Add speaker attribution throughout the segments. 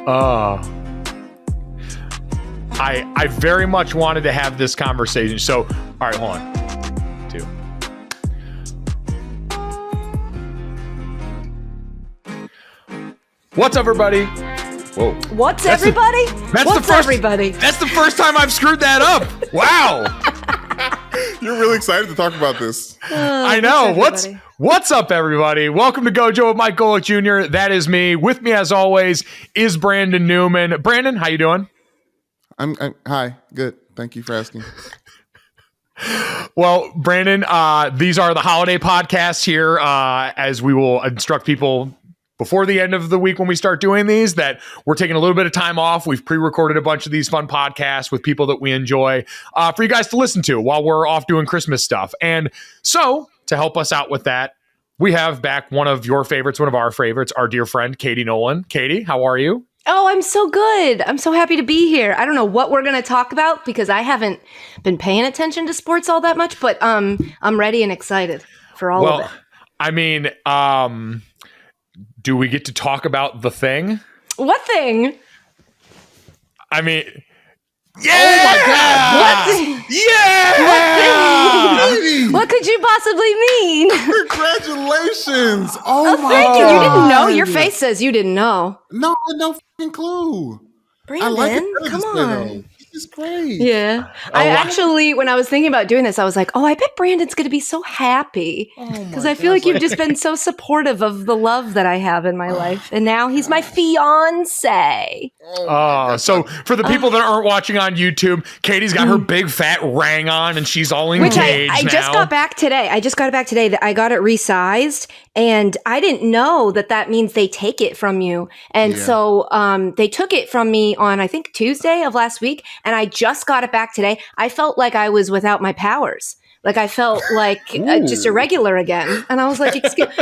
Speaker 1: I very much wanted to have this conversation. So, all right, hold on. 2. What's up, everybody? Whoa.
Speaker 2: What's everybody? Everybody?
Speaker 1: That's the first time I've screwed that up. Wow.
Speaker 3: You're really excited to talk about this.
Speaker 1: I know. What's up, everybody? Welcome to GoJo with Mike Golic Jr. That is me. With me, as always, is Brandon Newman. Brandon, how you doing?
Speaker 3: I'm hi. Good. Thank you for asking.
Speaker 1: Well, Brandon, these are the holiday podcasts here, as we will instruct people before the end of the week when we start doing these, that we're taking a little bit of time off. We've pre-recorded a bunch of these fun podcasts with people that we enjoy for you guys to listen to while we're off doing Christmas stuff. And so to help us out with that, we have back one of your favorites, one of our favorites, our dear friend, Katie Nolan. Katie, how are you?
Speaker 2: Oh, I'm so good. I'm so happy to be here. I don't know what we're going to talk about because I haven't been paying attention to sports all that much, but I'm ready and excited for all of it.
Speaker 1: I mean, do we get to talk about the thing?
Speaker 2: What thing?
Speaker 1: I mean, yeah!
Speaker 3: Oh my God!
Speaker 2: What thing?
Speaker 1: Yeah!
Speaker 2: What thing? What could you possibly mean?
Speaker 3: Congratulations! Oh my
Speaker 2: thank you.
Speaker 3: God.
Speaker 2: You didn't know? Your face says you didn't know.
Speaker 3: No fucking clue.
Speaker 2: Brandon,
Speaker 3: I like it
Speaker 2: come
Speaker 3: this way,
Speaker 2: on.
Speaker 3: though. This is great.
Speaker 2: Yeah. I actually, when I was thinking about doing this, I was like, oh, I bet Brandon's going to be so happy. Because I feel like you've just been so supportive of the love that I have in my life. And now he's my fiance.
Speaker 1: So for the people that aren't watching on YouTube, Katie's got her big fat rang on and she's all engaged.
Speaker 2: Which I just got back today. That I got it resized. And I didn't know that means they take it from you. And so they took it from me on, I think, Tuesday of last week. And I just got it back today. I felt like I was without my powers. Like I felt like just irregular again. And I was like,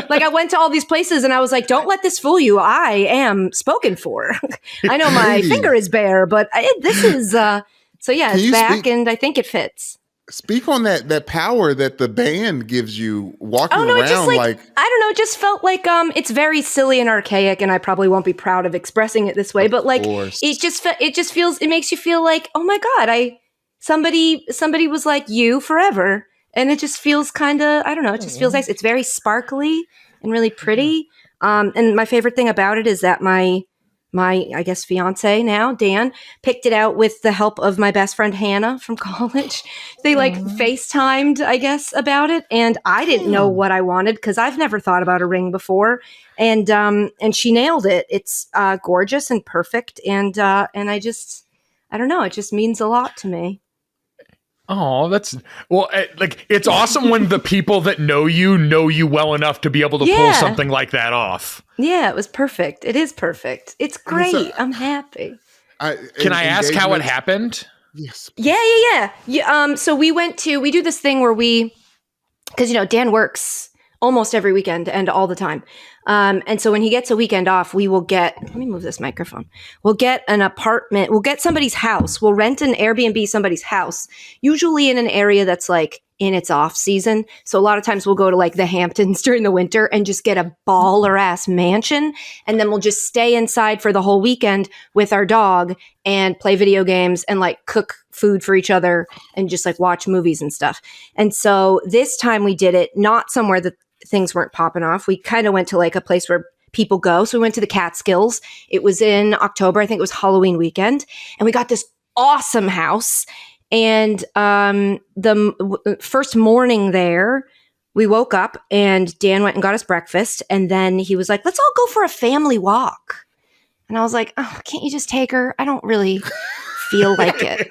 Speaker 2: like I went to all these places and I was like, don't let this fool you. I am spoken for. I know my finger is bare, but this is, so yeah, it's back and I think it fits.
Speaker 3: Speak on that power that the band gives you walking around.
Speaker 2: It just like I don't know, it just felt like it's very silly and archaic, and I probably won't be proud of expressing it this way, but like it makes you feel like, oh my God, somebody was like you forever, and it just feels kind of, I don't know, it just feels nice. It's very sparkly and really pretty, and my favorite thing about it is that my I guess fiance now, Dan, picked it out with the help of my best friend Hannah from college. They FaceTimed, I guess, about it, and I didn't know what I wanted because I've never thought about a ring before. And she nailed it. It's gorgeous and perfect, and I don't know, it just means a lot to me.
Speaker 1: Oh, it's awesome when the people that know you well enough to be able to pull something like that off.
Speaker 2: Yeah, it was perfect. It is perfect. It's great. I'm happy.
Speaker 1: Can I ask how it happened?
Speaker 3: Yes.
Speaker 2: Yeah. So we do this thing where because Dan works almost every weekend and all the time. And so when he gets a weekend off, we will let me move this microphone. We'll get an apartment. We'll get somebody's house. We'll rent an Airbnb somebody's house, usually in an area that's like in its off season. So a lot of times we'll go to like the Hamptons during the winter and just get a baller ass mansion. And then we'll just stay inside for the whole weekend with our dog and play video games and like cook food for each other and just like watch movies and stuff. And so this time we did it not somewhere that things weren't popping off. We kind of went to like a place where people go. So we went to the Catskills. It was in October. I think it was Halloween weekend. And we got this awesome house. And the first morning there, we woke up and Dan went and got us breakfast. And then he was like, let's all go for a family walk. And I was like, oh, can't you just take her? I don't really feel like it.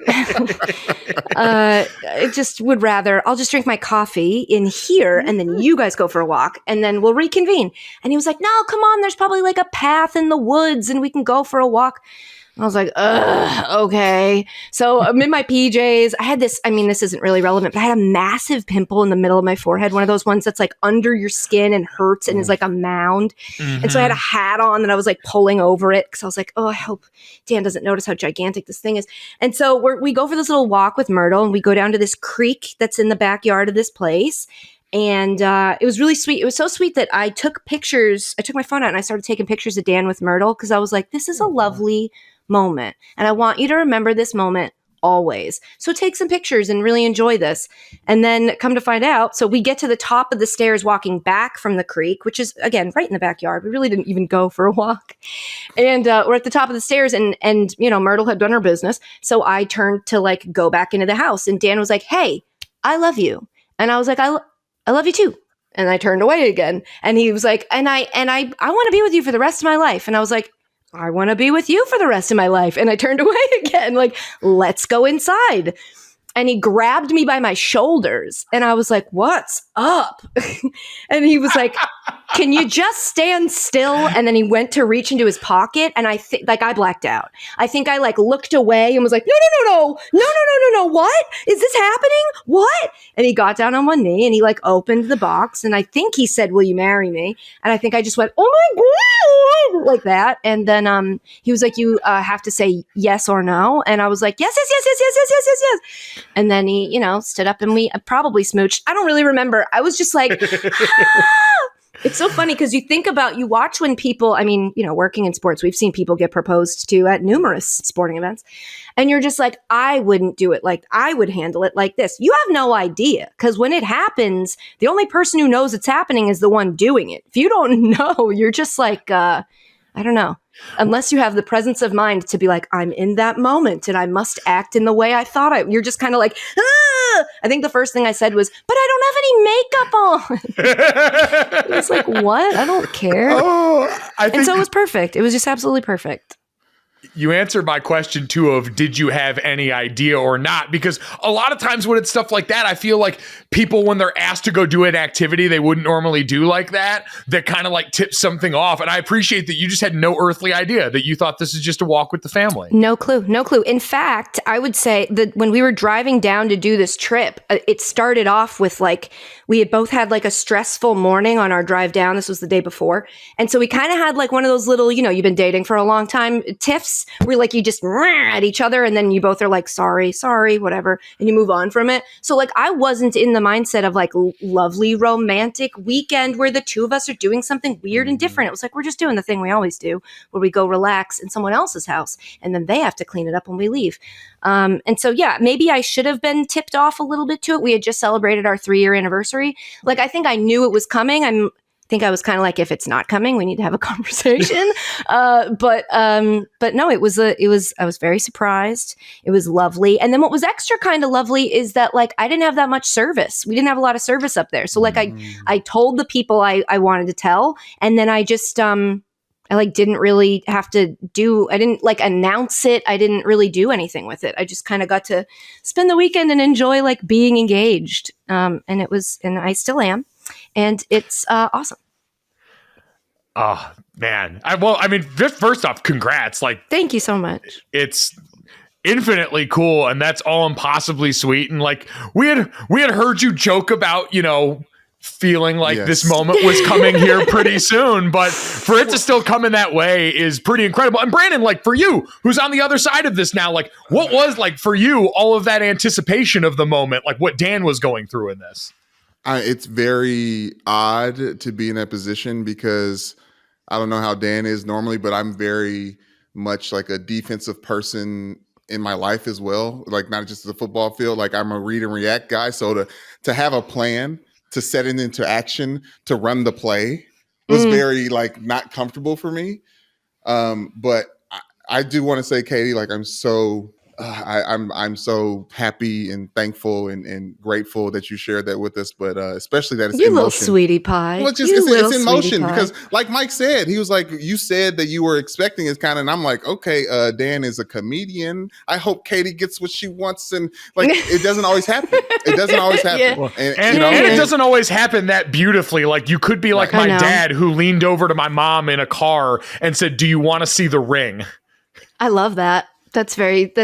Speaker 2: I just would rather, I'll just drink my coffee in here and then you guys go for a walk and then we'll reconvene. And he was like, no, come on. There's probably like a path in the woods and we can go for a walk. I was like, okay. So I'm in my PJs. I had this isn't really relevant, but I had a massive pimple in the middle of my forehead. One of those ones that's like under your skin and hurts and is like a mound. Mm-hmm. And so I had a hat on and I was like pulling over it because I was like, oh, I hope Dan doesn't notice how gigantic this thing is. And so we go for this little walk with Myrtle and we go down to this creek that's in the backyard of this place. And it was really sweet. It was so sweet that I took pictures. I took my phone out and I started taking pictures of Dan with Myrtle because I was like, this is a lovely moment. And I want you to remember this moment always. So take some pictures and really enjoy this. And then come to find out, so we get to the top of the stairs walking back from the creek, which is, again, right in the backyard. We really didn't even go for a walk. And we're at the top of the stairs and Myrtle had done her business. So I turned to like go back into the house and Dan was like, hey, I love you. And I was like, I love you too. And I turned away again. And he was like, and I want to be with you for the rest of my life. And I was like, I want to be with you for the rest of my life. And I turned away again, like, let's go inside. And he grabbed me by my shoulders. And I was like, what's up? And he was like, can you just stand still? And then he went to reach into his pocket. And I think, like, I blacked out. I think I like looked away and was like, no. What is this happening? What? And he got down on one knee and he like opened the box. And I think he said, will you marry me? And I think I just went, oh my God, like that. And then he was like, you have to say yes or no. And I was like, yes. And then he, stood up and we probably smooched. I don't really remember. I was just like, It's so funny because you watch when people, working in sports, we've seen people get proposed to at numerous sporting events. And you're just like, I wouldn't do it like, I would handle it like this. You have no idea because when it happens, the only person who knows it's happening is the one doing it. If you don't know, you're just like, I don't know. Unless you have the presence of mind to be like, I'm in that moment and I must act in the way I thought you're just kind of like, ah! I think the first thing I said was, but I don't have any makeup on. It's like, what? I don't care. And so it was perfect. It was just absolutely perfect.
Speaker 1: You answered my question too of did you have any idea or not? Because a lot of times when it's stuff like that, I feel like people, when they're asked to go do an activity they wouldn't normally do like that kind of like tips something off. And I appreciate that you just had no earthly idea, that you thought this is just a walk with the family.
Speaker 2: No clue. In fact, I would say that when we were driving down to do this trip, it started off with like, we had both had like a stressful morning on our drive down. This was the day before. And so we kind of had like one of those little, you've been dating for a long time tiffs where like you just at each other and then you both are like, sorry, whatever. And you move on from it. So like I wasn't in the mindset of like lovely romantic weekend where the two of us are doing something weird and different. It was like, we're just doing the thing we always do where we go relax in someone else's house and then they have to clean it up when we leave. And so, yeah, maybe I should have been tipped off a little bit to it. We had just celebrated our 3-year anniversary. Like, I think I knew it was coming. I think I was kind of like, if it's not coming, we need to have a conversation. But no, I was very surprised. It was lovely. And then what was extra kind of lovely is that like, I didn't have that much service. We didn't have a lot of service up there. So like I told the people I wanted to tell, and then I just, I like didn't really have to I didn't like announce it. I didn't really do anything with it. I just kind of got to spend the weekend and enjoy like being engaged. And I still am. And it's awesome.
Speaker 1: Oh man. Just first off, congrats. Like,
Speaker 2: thank you so much.
Speaker 1: It's infinitely cool. And that's all impossibly sweet. And like, we had heard you joke about, feeling like this moment was coming here pretty soon, but for it to still come in that way is pretty incredible. And Brandon, like for you, who's on the other side of this now, like what was like for you, all of that anticipation of the moment, like what Dan was going through in this?
Speaker 3: It's very odd to be in that position because I don't know how Dan is normally, but I'm very much like a defensive person in my life as well. Like not just the football field, like I'm a read and react guy. So to have a plan, to set it into action, to run the play was very like not comfortable for me. But I do want to say, Katie, like I'm so happy and thankful and grateful that you shared that with us, but especially that it's
Speaker 2: you
Speaker 3: in
Speaker 2: little
Speaker 3: motion.
Speaker 2: Sweetie pie.
Speaker 3: Well, it's in motion because like Mike said, he was like, you said that you were expecting it kind of, and I'm like, okay, Dan is a comedian. I hope Katie gets what she wants. And like, it doesn't always happen. It doesn't always happen.
Speaker 2: Yeah.
Speaker 3: Well, and
Speaker 1: it doesn't always happen that beautifully. Like you could be like my dad who leaned over to my mom in a car and said, do you want to see the ring?
Speaker 2: I love that. That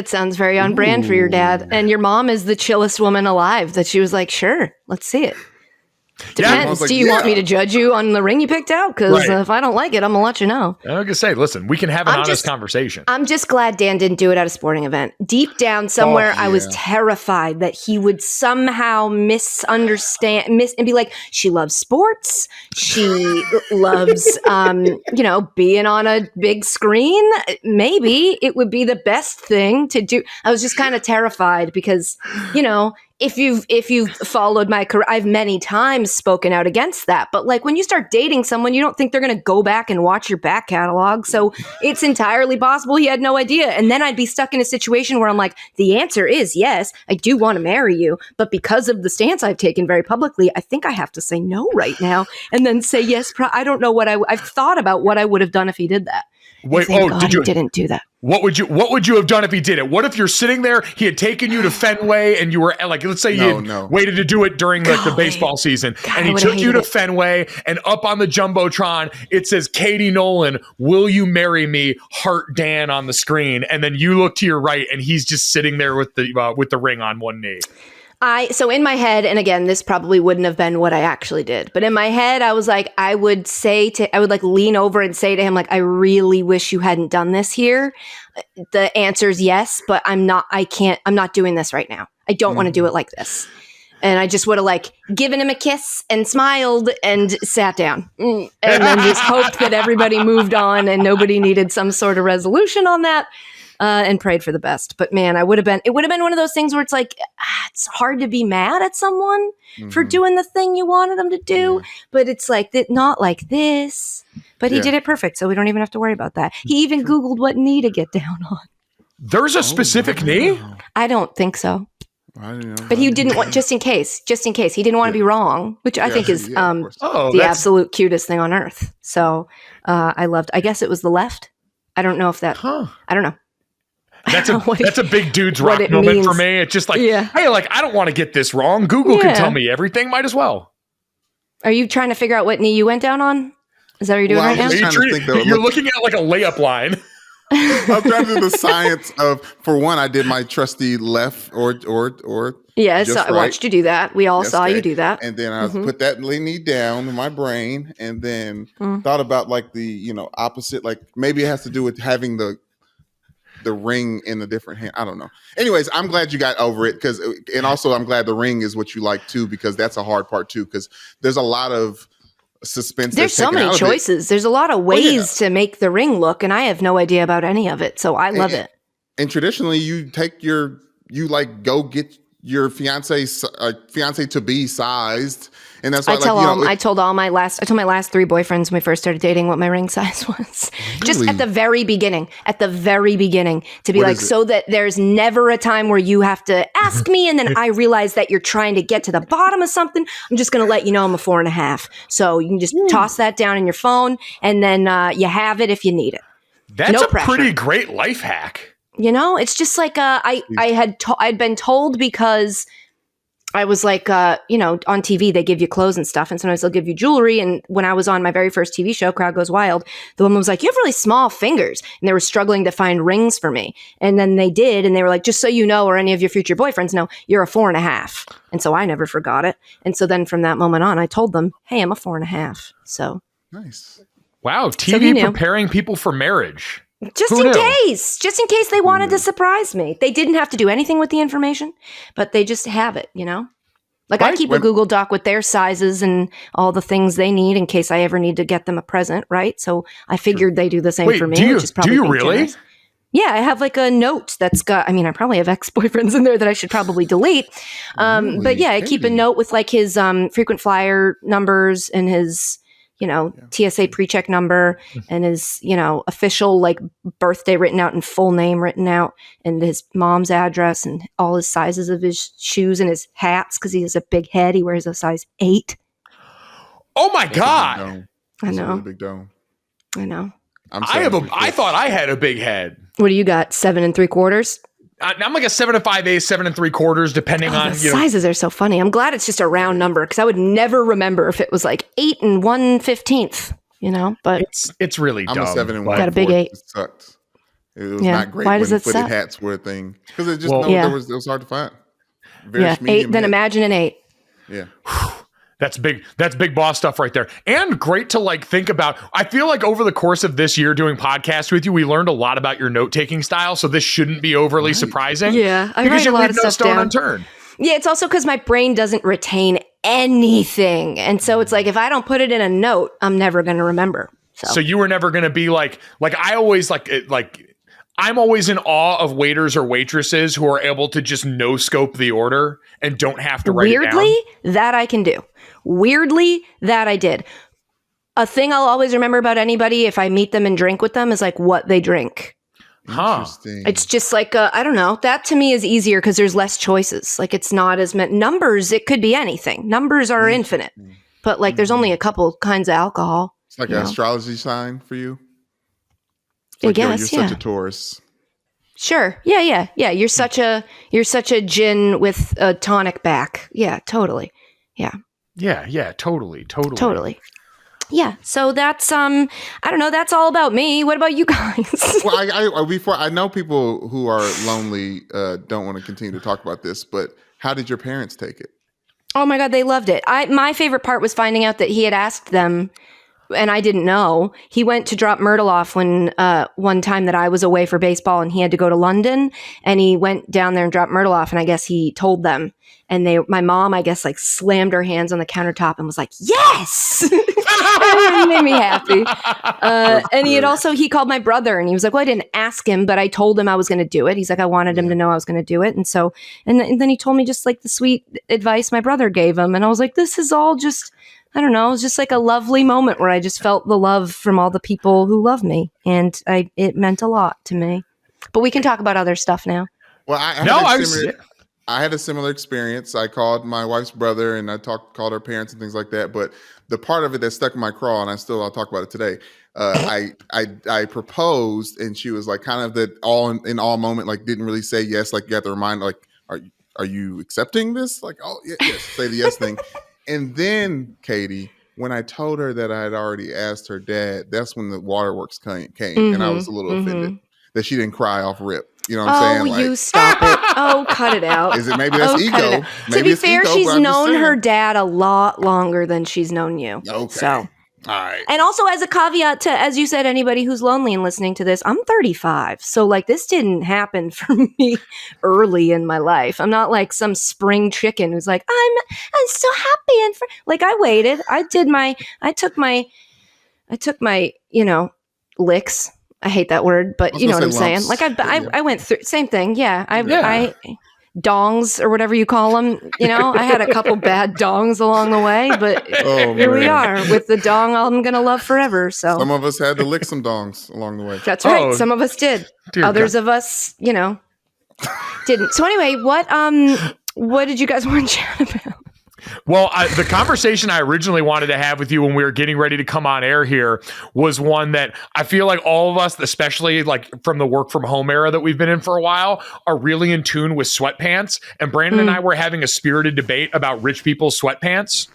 Speaker 2: sounds very on brand for your dad. And your mom is the chillest woman alive that she was like, sure, let's see it. Depends.
Speaker 3: Like,
Speaker 2: Do you want me to judge you on the ring you picked out? Because if I don't like it, I'm gonna let you know.
Speaker 1: I'm gonna say, listen, we can have an honest conversation.
Speaker 2: I'm just glad Dan didn't do it at a sporting event. Deep down somewhere, I was terrified that he would somehow misunderstand and be like, she loves sports. She loves, being on a big screen. Maybe it would be the best thing to do. I was just kind of terrified because, if you've followed my career, I've many times spoken out against that. But like when you start dating someone, you don't think they're going to go back and watch your back catalog. So it's entirely possible he had no idea. And then I'd be stuck in a situation where I'm like, the answer is yes, I do want to marry you. But because of the stance I've taken very publicly, I think I have to say no right now and then say yes. I don't know I've thought about what I would have done if he did that.
Speaker 1: Wait,
Speaker 2: he didn't do that.
Speaker 1: What would you have done if he did it? What if you're sitting there, he had taken you to Fenway and you were like, let's say waited to do it during the baseball season, and he took you to Fenway, and up on the Jumbotron, it says, Katie Nolan, will you marry me? Heart Dan on the screen. And then you look to your right and he's just sitting there with the ring on one knee.
Speaker 2: So in my head, and again, this probably wouldn't have been what I actually did, but in my head, I was like, I would lean over and say to him, like, I really wish you hadn't done this here. The answer is yes, but I'm not doing this right now. I don't want to do it like this. And I just would have given him a kiss and smiled and sat down and then just hoped that everybody moved on and nobody needed some sort of resolution on that. And prayed for the best. But man, it would have been one of those things where it's like, it's hard to be mad at someone for doing the thing you wanted them to do. But it's like, not like this. But he did it perfect. So we don't even have to worry about that. He even Googled what knee to get down on.
Speaker 1: There's a specific knee?
Speaker 2: I don't think so.
Speaker 3: I didn't know.
Speaker 2: But he didn't want, just in case, he didn't want to be wrong, which I think is the absolute cutest thing on earth. So I guess it was the left. I don't know if that, I don't know.
Speaker 1: That's a big dude's rock moment for me. It's just like, hey, I don't want to get this wrong. Google can tell me everything. Might as well. Are
Speaker 2: you trying to figure out what knee you went down on? Is that what you're doing right now?
Speaker 1: You're looking at like a layup line.
Speaker 3: I'm trying to do the science of, for one, I did my trusty left or
Speaker 2: yes, I watched you do that. We all saw you do that.
Speaker 3: And then I put that knee down in my brain and then thought about the, opposite, maybe it has to do with having the ring in a different hand. I don't know. Anyways, I'm glad you got over it and also I'm glad the ring is what you like too, because that's a hard part too, because there's a lot of suspense.
Speaker 2: There's so many choices. There's a lot of ways to make the ring look, and I have no idea about any of it. So I love it. And
Speaker 3: traditionally you take go get your fiance to be sized. And that's why
Speaker 2: I told my last 3 boyfriends when we first started dating what my ring size was. Really? Just at the very beginning, to be so that there's never a time where you have to ask me and then I realize that you're trying to get to the bottom of something. I'm just going to let you know I'm a 4.5. So you can just toss that down in your phone and then you have it if you need it.
Speaker 1: That's a pretty great life hack.
Speaker 2: It's just like I'd been told because I was on TV, they give you clothes and stuff, and sometimes they'll give you jewelry. And when I was on my very first TV show, Crowd Goes Wild, the woman was like, you have really small fingers. And they were struggling to find rings for me. And then they did. And they were like, just so you know, or any of your future boyfriends know, you're a 4.5. And so I never forgot it. And so then from that moment on, I told them, hey, I'm a 4.5. So
Speaker 3: nice.
Speaker 1: Wow. TV preparing people for marriage.
Speaker 2: Just in case they wanted to surprise me. They didn't have to do anything with the information, but they just have it, I keep a Google Doc with their sizes and all the things they need in case I ever need to get them a present, right? So I figured they do the same for me.
Speaker 1: Do you really?
Speaker 2: Generous. Yeah, I have a note that's got, I probably have ex-boyfriends in there that I should probably delete. But yeah, I keep a note with his frequent flyer numbers and his TSA pre-check number and his, official birthday written out and full name written out and his mom's address and all his sizes of his shoes and his hats because he has a big head. He wears a size 8.
Speaker 1: Oh my God.
Speaker 2: I know.
Speaker 3: Really big dome.
Speaker 2: I know.
Speaker 1: I thought I had a big head.
Speaker 2: What do you got? 7 3/4?
Speaker 1: I'm like a 7 5/8, 7 3/4, depending on.
Speaker 2: The sizes are so funny. I'm glad it's just a round number because I would never remember if it was 8 1/15. But
Speaker 1: it's really dumb.
Speaker 3: I'm a 7 1/4.
Speaker 2: Got a big 8.
Speaker 3: It sucked. It was not great.
Speaker 2: Why does it suck?
Speaker 3: Hats were a thing because it was hard to find.
Speaker 2: 8. Then imagine an 8.
Speaker 3: Yeah.
Speaker 1: That's big. That's big boss stuff right there. And great to like think about. I feel like over the course of this year doing podcasts with you, we learned a lot about your note-taking style. So this shouldn't be overly surprising.
Speaker 2: Yeah, I
Speaker 1: because
Speaker 2: write
Speaker 1: you
Speaker 2: a lot
Speaker 1: leave
Speaker 2: of
Speaker 1: no
Speaker 2: stuff
Speaker 1: stone
Speaker 2: down.
Speaker 1: unturned.
Speaker 2: Yeah, it's also because my brain doesn't retain anything. And so it's like, if I don't put it in a note, I'm never going to remember.
Speaker 1: So you were never going to be like I always I'm always in awe of waiters or waitresses who are able to just no scope the order and don't have to write it down.
Speaker 2: Weirdly, that I can do. Weirdly, that I did. A thing I'll always remember about anybody if I meet them and drink with them is like what they drink.
Speaker 3: Interesting.
Speaker 2: It's just like, I don't know. That to me is easier because there's less choices. Like it's not as many numbers. It could be anything. Numbers are infinite, but like there's only a couple kinds of alcohol.
Speaker 3: It's like an astrology sign for you. It's
Speaker 2: I
Speaker 3: like,
Speaker 2: guess,
Speaker 3: you're such a Taurus.
Speaker 2: Sure. Yeah. You're such a gin with a tonic back. Yeah, totally. Yeah.
Speaker 1: Yeah, totally.
Speaker 2: Yeah. So that's I don't know, that's all about me. What about you guys?
Speaker 3: Well, before I know people who are lonely don't want to continue to talk about this, but how did your parents take it?
Speaker 2: Oh my God, they loved it. My favorite part was finding out that he had asked them, and I didn't know. He went to drop Myrtle off when one time that I was away for baseball and he had to go to London, and he went down there and dropped Myrtle off, and I guess he told them, and my mom, I guess, like slammed her hands on the countertop and was like, yes! It made me happy. And he called my brother and he was like, well, I didn't ask him, but I told him I was going to do it. He's like, I wanted him to know I was going to do it. And so, and then he told me just like the sweet advice my brother gave him. And I was like, this is all just, I don't know. It was just like a lovely moment where I just felt the love from all the people who love me. And it meant a lot to me, but we can talk about other stuff now.
Speaker 3: Well, I had a similar experience. I called my wife's brother and I called her parents and things like that. But the part of it that stuck in my craw, and I'll talk about it today. I proposed, and she was like kind of the all in all moment, like didn't really say yes. Like you have to remind, like, are you accepting this? Like, oh yes, say the yes thing. And then Katie, when I told her that I had already asked her dad, that's when the waterworks came, and I was a little offended that she didn't cry off rip. You know what I'm saying?
Speaker 2: Oh, you stop it. Oh, cut it out.
Speaker 3: Is it maybe that's ego?
Speaker 2: To be fair, she's known her dad a lot longer than she's known you.
Speaker 3: Okay.
Speaker 2: So,
Speaker 3: all right.
Speaker 2: And also as a caveat to, as you said, anybody who's lonely and listening to this, I'm 35. So like this didn't happen for me early in my life. I'm not like some spring chicken who's like, I'm so happy. And like I waited. I took my, licks. I hate that word, but you know what I'm saying? Like I went through same thing. Yeah. I dongs or whatever you call them. I had a couple bad dongs along the way, but here we are with the dong I'm going to love forever. So
Speaker 3: some of us had to lick some dongs along the way.
Speaker 2: That's right. Some of us did. Others of us, didn't. So anyway, what did you guys want to chat about?
Speaker 1: Well, the conversation I originally wanted to have with you when we were getting ready to come on air here was one that I feel like all of us, especially like from the work from home era that we've been in for a while, are really in tune with sweatpants. And Brandon and I were having a spirited debate about rich people's sweatpants.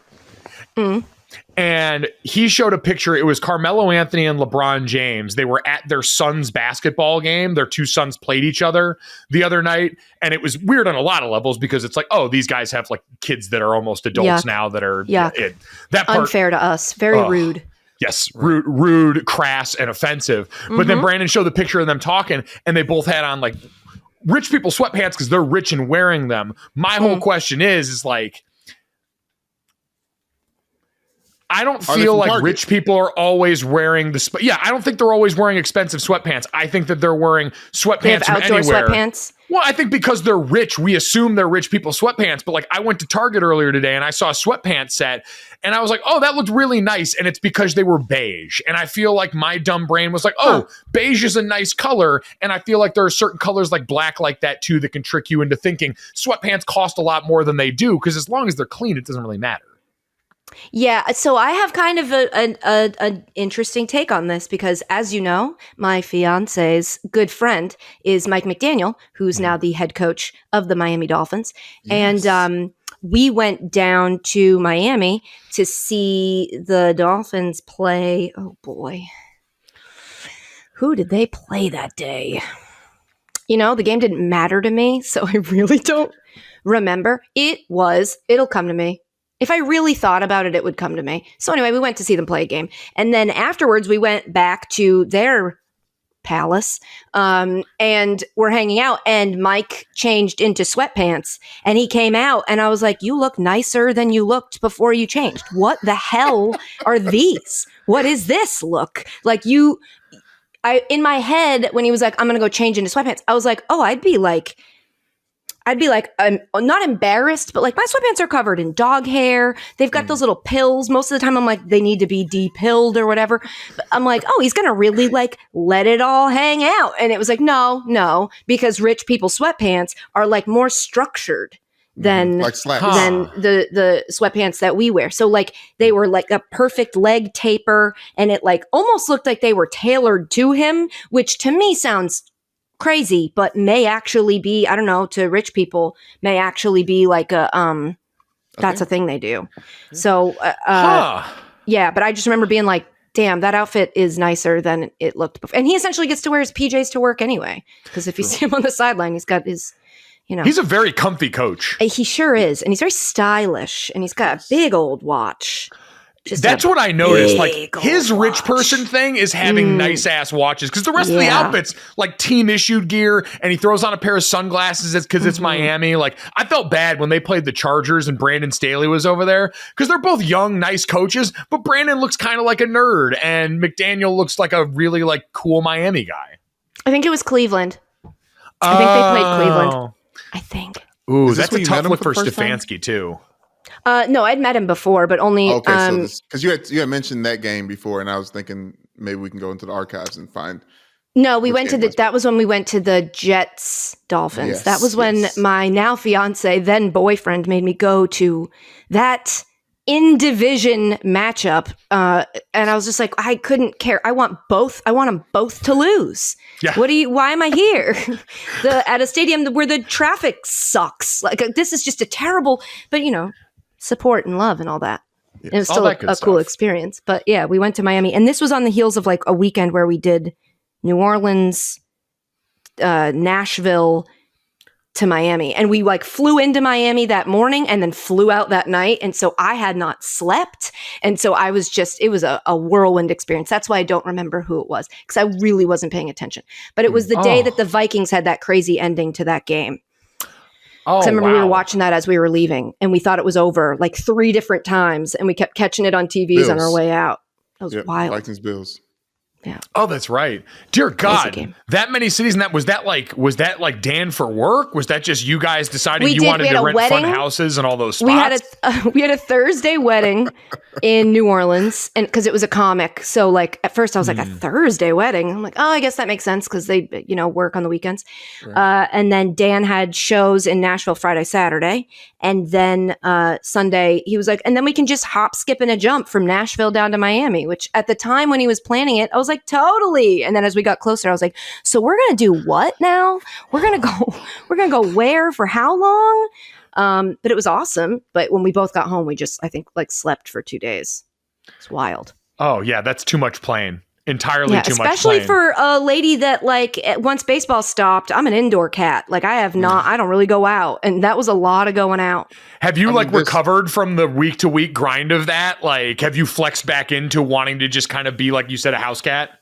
Speaker 1: And he showed a picture. It was Carmelo Anthony and LeBron James. They were at their son's basketball game. Their two sons played each other the other night. And it was weird on a lot of levels because it's like, oh, these guys have like kids that are almost adults now that are that part,
Speaker 2: unfair to us. Very rude.
Speaker 1: Yes. Rude, crass, and offensive. But then Brandon showed the picture of them talking and they both had on like rich people sweatpants because they're rich and wearing them. My whole question is like, I don't feel like rich people are always wearing I don't think they're always wearing expensive sweatpants. I think that they're wearing sweatpants from
Speaker 2: outdoor
Speaker 1: anywhere.
Speaker 2: Sweatpants?
Speaker 1: Well, I think because they're rich, we assume they're rich people sweatpants. But like I went to Target earlier today and I saw a sweatpants set and I was like, oh, that looked really nice. And it's because they were beige. And I feel like my dumb brain was like, oh, beige is a nice color. And I feel like there are certain colors like black like that too that can trick you into thinking sweatpants cost a lot more than they do. Because as long as they're clean, it doesn't really matter.
Speaker 2: Yeah, so I have kind of an interesting take on this because, as you know, my fiance's good friend is Mike McDaniel, who's now the head coach of the Miami Dolphins. Yes. And we went down to Miami to see the Dolphins play. Oh, boy. Who did they play that day? The game didn't matter to me, so I really don't remember. It'll come to me. If I really thought about it, it would come to me. So anyway, we went to see them play a game. And then afterwards, we went back to their palace and we're hanging out. And Mike changed into sweatpants and he came out and I was like, you look nicer than you looked before you changed. What the hell are these? What is this look? Like in my head, when he was like, I'm going to go change into sweatpants, I was like, oh, I'd be like, I'm not embarrassed, but like my sweatpants are covered in dog hair. They've got those little pills. Most of the time I'm like, they need to be de-pilled or whatever. But I'm like, oh, he's going to really like let it all hang out. And it was like, no, because rich people's sweatpants are like more structured than
Speaker 3: like slacks.
Speaker 2: than the sweatpants that we wear. So like they were like a perfect leg taper and it like almost looked like they were tailored to him, which to me sounds crazy, but may actually be, I don't know, to rich people may actually be like that's a thing they do. So yeah, but I just remember being like, damn, that outfit is nicer than it looked before. And he essentially gets to wear his PJs to work anyway, because if you see him on the sideline, he's got his,
Speaker 1: he's a very comfy coach.
Speaker 2: He sure is, and he's very stylish, and he's got a big old watch.
Speaker 1: That's what I noticed. Like his rich person thing is having nice ass watches because the rest of the outfits like team issued gear, and he throws on a pair of sunglasses because it's Miami. Like I felt bad when they played the Chargers and Brandon Staley was over there because they're both young, nice coaches, but Brandon looks kind of like a nerd, and McDaniel looks like a really like cool Miami guy.
Speaker 2: I think it was Cleveland. I think they played Cleveland. I think.
Speaker 1: Ooh, that's a tough look for Stefanski too.
Speaker 2: No, I'd met him before, but only
Speaker 3: so because you had mentioned that game before, and I was thinking maybe we can go into the archives and find.
Speaker 2: No, we went to that was when we went to the Jets Dolphins.
Speaker 3: Yes,
Speaker 2: that was when my now fiance, then boyfriend, made me go to that in division matchup, and I was just like, I couldn't care. I want them both to lose. Yeah. Why am I here? At a stadium where the traffic sucks. Like this is just a terrible, but support and love and all that. Yeah. And it was still a cool experience. But yeah, we went to Miami, and this was on the heels of like a weekend where we did New Orleans, Nashville to Miami, and we like flew into Miami that morning and then flew out that night. And so I had not slept. And so I was it was a whirlwind experience. That's why I don't remember who it was, because I really wasn't paying attention. But it was the day that the Vikings had that crazy ending to that game. I remember we were watching that as we were leaving, and we thought it was over like 3 different times, and we kept catching it on TVs on our way out. That was wild.
Speaker 3: Vikings Bills.
Speaker 2: Yeah.
Speaker 1: Oh, that's right. Dear God, that many cities, and was that like Dan for work? Was that just you guys deciding you wanted to rent fun houses and all those spots?
Speaker 2: We had a Thursday wedding in New Orleans, and because it was a comic. So like at first I was like, a Thursday wedding. I'm like, oh, I guess that makes sense because they work on the weekends. Right. And then Dan had shows in Nashville Friday, Saturday, and then Sunday he was like, and then we can just hop, skip, and a jump from Nashville down to Miami. Which at the time when he was planning it, I was like, totally. And then as we got closer, I was like, so we're gonna do what now? We're gonna go where for how long? But it was awesome. But when we both got home, we I think like slept for 2 days. It's wild.
Speaker 1: Oh yeah, that's too much playing. Entirely too much playing.
Speaker 2: Especially for a lady that like once baseball stopped, I'm an indoor cat. Like I don't really go out, and that was a lot of going out.
Speaker 1: Have you recovered from the week to week grind of that? Like, have you flexed back into wanting to just kind of be, like you said, a house cat?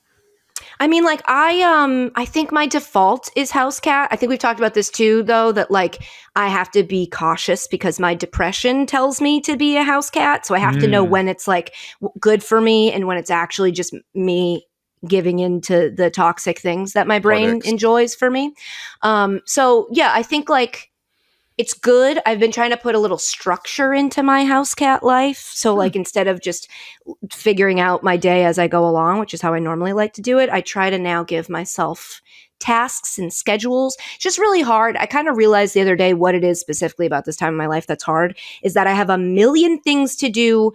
Speaker 2: I mean, like I think my default is house cat. I think we've talked about this too, though, that like I have to be cautious because my depression tells me to be a house cat. So I have to know when it's like good for me and when it's actually just me giving into the toxic things that my brain enjoys for me. So yeah, I think like it's good. I've been trying to put a little structure into my house cat life. So like instead of just figuring out my day as I go along, which is how I normally like to do it, I try to now give myself tasks and schedules. It's just really hard. I kind of realized the other day what it is specifically about this time in my life that's hard is that I have a million things to do,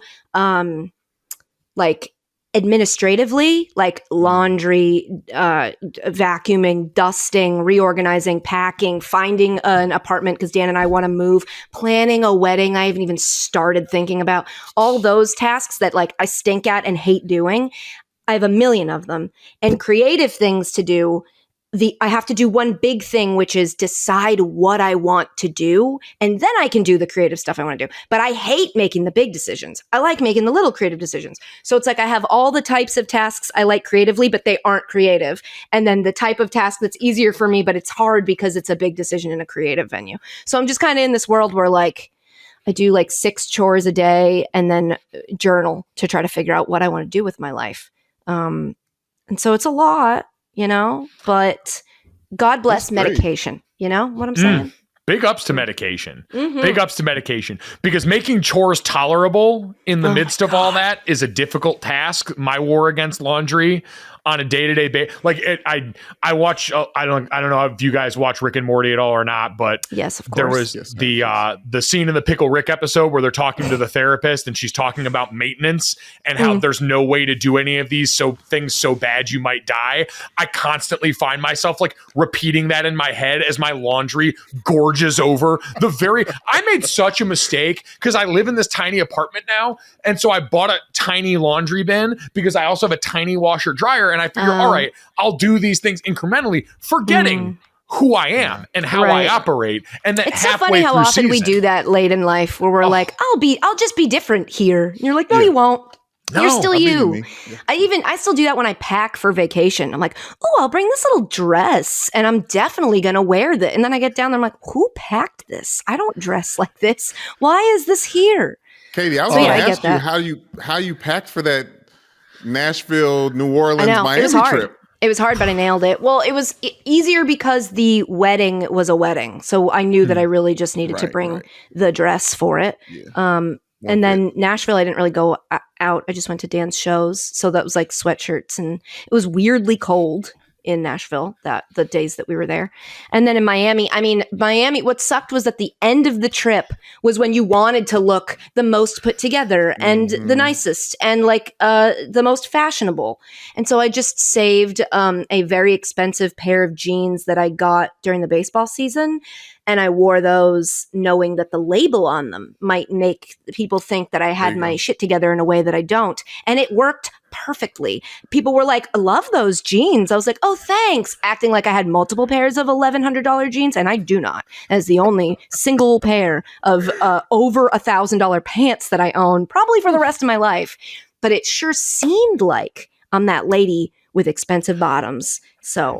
Speaker 2: like administratively, like laundry, vacuuming, dusting, reorganizing, packing, finding an apartment because Dan and I want to move, planning a wedding I haven't even started thinking about. All those tasks that like I stink at and hate doing. I have a million of them, and creative things to do. I have to do one big thing, which is decide what I want to do. And then I can do the creative stuff I want to do. But I hate making the big decisions. I like making the little creative decisions. So it's like I have all the types of tasks I like creatively, but they aren't creative. And then the type of task that's easier for me, but it's hard because it's a big decision in a creative venue. So I'm just kind of in this world where like I do like 6 chores a day and then journal to try to figure out what I want to do with my life. And so it's a lot. But God bless medication. You know what I'm saying?
Speaker 1: Big ups to medication. Big ups to medication. Because making chores tolerable in the midst of all that is a difficult task. My war against laundry on a day-to-day basis. Like I watch. I don't know if you guys watch Rick and Morty at all or not, but
Speaker 2: yes, of course.
Speaker 1: There was the scene in the Pickle Rick episode where they're talking to the therapist and she's talking about maintenance and how there's no way to do any of these things so bad you might die. I constantly find myself like repeating that in my head as my laundry gorges over I made such a mistake because I live in this tiny apartment now, and so I bought a tiny laundry bin because I also have a tiny washer dryer. And I figure, all right, I'll do these things incrementally, forgetting who I am and how I operate. And that
Speaker 2: it's so funny how often we do that late in life where we're like, I'll just be different here. And you're like, no, you won't. You're still you. I still do that when I pack for vacation. I'm like, I'll bring this little dress and I'm definitely going to wear that. And then I get down there, I'm like, who packed this? I don't dress like this. Why is this here?
Speaker 3: Katie, I was going to ask you how you packed for that Nashville, New Orleans, Miami trip.
Speaker 2: It was hard, but I nailed it. Well, it was easier because the wedding was a wedding. So I knew that I really just needed to bring the dress for it. Yeah. And then Nashville, I didn't really go out. I just went to dance shows. So that was like sweatshirts, and it was weirdly cold in Nashville the days that we were there. And then in Miami, what sucked was that the end of the trip was when you wanted to look the most put together and the nicest and like the most fashionable. And so I just saved a very expensive pair of jeans that I got during the baseball season. And I wore those knowing that the label on them might make people think that I had my shit together in a way that I don't. And it worked perfectly. People were like, I love those jeans. I was like, oh, thanks. Acting like I had multiple pairs of $1,100 jeans. And I do not. As the only single pair of over $1,000 pants that I own, probably for the rest of my life. But it sure seemed like I'm that lady with expensive bottoms. So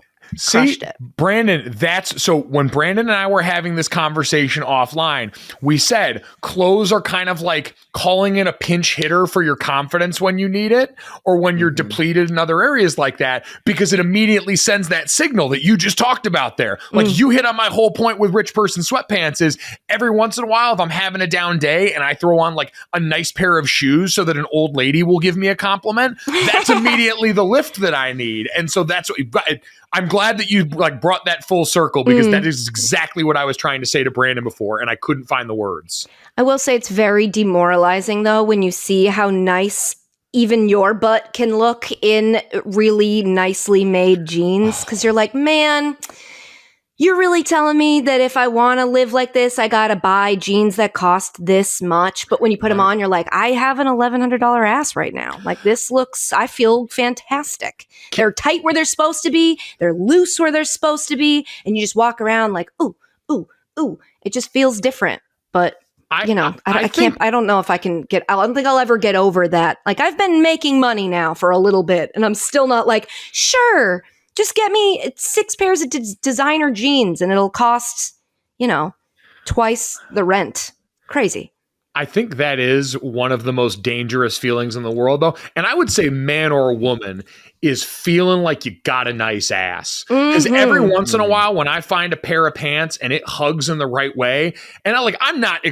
Speaker 2: crushed it.
Speaker 1: Brandon, so when Brandon and I were having this conversation offline, we said clothes are kind of like calling in a pinch hitter for your confidence when you need it or when you're depleted in other areas like that, because it immediately sends that signal that you just talked about there. Like you hit on my whole point with rich person sweatpants is every once in a while, if I'm having a down day and I throw on like a nice pair of shoes so that an old lady will give me a compliment, that's immediately the lift that I need. And so that's what I'm glad that you like brought that full circle because that is exactly what I was trying to say to Brandon before, and I couldn't find the words.
Speaker 2: I will say it's very demoralizing, though, when you see how nice even your butt can look in really nicely made jeans, because you're like, man, you're really telling me that if I want to live like this, I got to buy jeans that cost this much. But when you put them on, you're like, I have an $1,100 ass right now. Like I feel fantastic. They're tight where they're supposed to be. They're loose where they're supposed to be. And you just walk around like, ooh, ooh, ooh. It just feels different. But I don't know if I can I don't think I'll ever get over that. Like I've been making money now for a little bit and I'm still not like, sure, just get me 6 pairs of designer jeans and it'll cost, twice the rent. Crazy.
Speaker 1: I think that is one of the most dangerous feelings in the world, though. And I would say man or woman is feeling like you got a nice ass. Because every once in a while, when I find a pair of pants and it hugs in the right way, and I'm not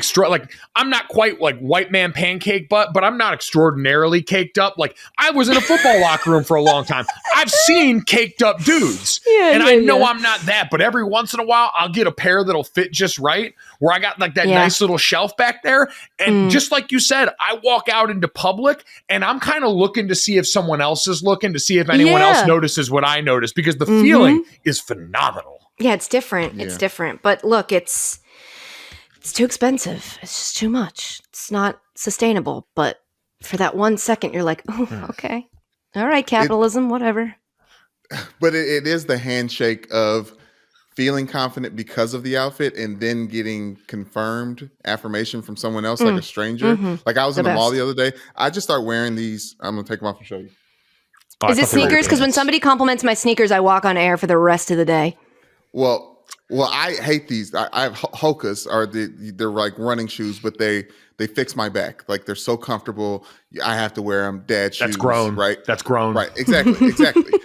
Speaker 1: quite like white man pancake butt, but I'm not extraordinarily caked up. Like I was in a football locker room for a long time. I've seen caked up dudes, I know I'm not that. But every once in a while, I'll get a pair that'll fit just right, where I got like that nice little shelf back there. And just like you said, I walk out into public and I'm kind of looking to see if someone else is looking to see if anyone else notices what I notice, because the feeling is phenomenal.
Speaker 2: Yeah, it's different. Yeah. It's different. But look, it's too expensive. It's just too much. It's not sustainable. But for that 1 second, you're like, oh, okay. All right, capitalism, whatever.
Speaker 3: but it is the handshake of feeling confident because of the outfit and then getting confirmed affirmation from someone else, like a stranger. Like I was in the mall the other day. I just start wearing these. I'm gonna take them off and show you.
Speaker 2: Is it sneakers? Because when somebody compliments my sneakers, I walk on air for the rest of the day.
Speaker 3: Well, I hate these. I have Hokas, they're like running shoes, but they fix my back. Like they're so comfortable. I have to wear them. Dad shoes.
Speaker 1: That's grown,
Speaker 3: right?
Speaker 1: That's grown,
Speaker 3: right? Exactly.